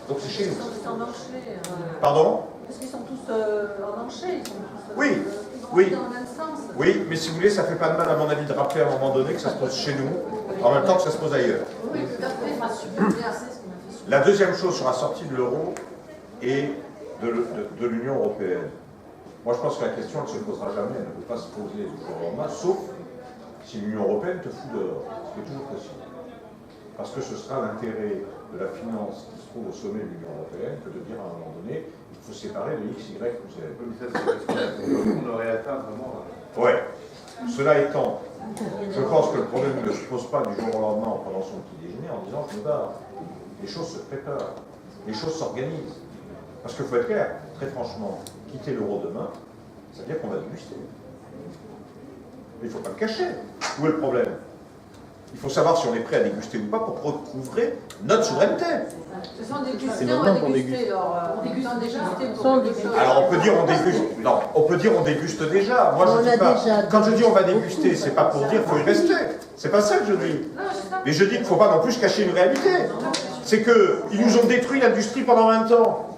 Donc c'est chez nous. Ils sont tous en enchée. Pardon? Parce qu'ils sont tous en enchée, ils sont tous oui, ils oui. dans le même sens. Oui, mais si vous voulez, ça fait pas de mal à mon avis de rappeler à un moment donné que ça se pose chez nous, en même temps que ça se pose ailleurs. Oui, tout à fait. Enfin, super bien, c'est ce qu'on a fait. La deuxième chose sur la sortie de l'euro et de l'Union européenne. Moi, je pense que la question ne se posera jamais, elle ne peut pas se poser du jour au lendemain, sauf si l'Union européenne te fout dehors, ce qui est toujours possible. Parce que ce sera l'intérêt de la finance qui se trouve au sommet de l'Union européenne que de dire à un moment donné, il faut séparer de X, Y ou Z. On aurait atteint vraiment... Ouais. Cela étant, je pense que le problème ne se pose pas du jour au lendemain en prenant son petit déjeuner en disant je me barre. Les choses se préparent, les choses s'organisent. Parce qu'il faut être clair, très franchement, quitter l'euro demain, ça veut dire qu'on va déguster. Mais il ne faut pas le cacher. Où est le problème? Il faut savoir si on est prêt à déguster ou pas pour recouvrer notre souveraineté. Ce sont déguster, on va déguster. On déguste déjà. Alors on peut dire on déguste. Non, on peut dire on déguste déjà. Moi je dis pas. Quand je dis on va déguster, c'est pas pour dire qu'il faut y rester. C'est pas ça que je dis. Mais je dis qu'il ne faut pas non plus cacher une réalité. C'est qu'ils nous ont détruit l'industrie pendant 20 ans.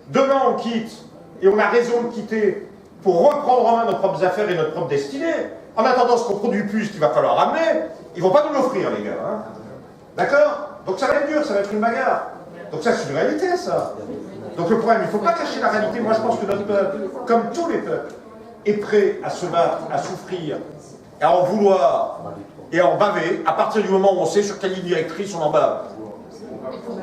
Demain on quitte, et on a raison de quitter pour reprendre en main nos propres affaires et notre propre destinée. En attendant ce qu'on ne produit plus, qu'il va falloir ramener, ils ne vont pas nous l'offrir, les gars. Hein. D'accord? Donc ça va être dur, ça va être une bagarre. Donc ça, c'est une réalité, ça. Donc le problème, il ne faut pas cacher la réalité. Moi, je pense que notre peuple, comme tous les peuples, est prêt à se battre, à souffrir, à en vouloir et à en baver à partir du moment où on sait sur quelle ligne directrice on en bave.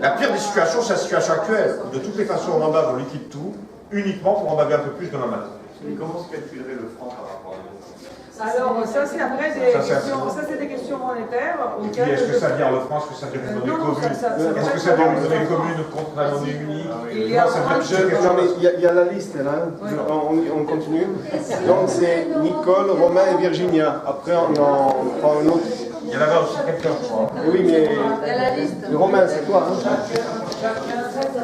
La pire des situations, c'est la situation actuelle. De toutes les façons, on en bave, on liquide tout, uniquement pour en baver un peu plus demain matin. Et comment se calculerait le franc par rapport à l'euro? Alors, ça, c'est après des questions monétaires. Et puis, est-ce que ça vient en France, est-ce que ça vient une monnaie commune? Est-ce que ça vient une monnaie commune contre la monnaie unique? Il y a la liste là, on continue. Donc c'est Nicole, Romain et Virginia. Après on prend un autre. Il y en avait aussi quelqu'un, je crois. Oui, mais Romain, c'est toi. Hein.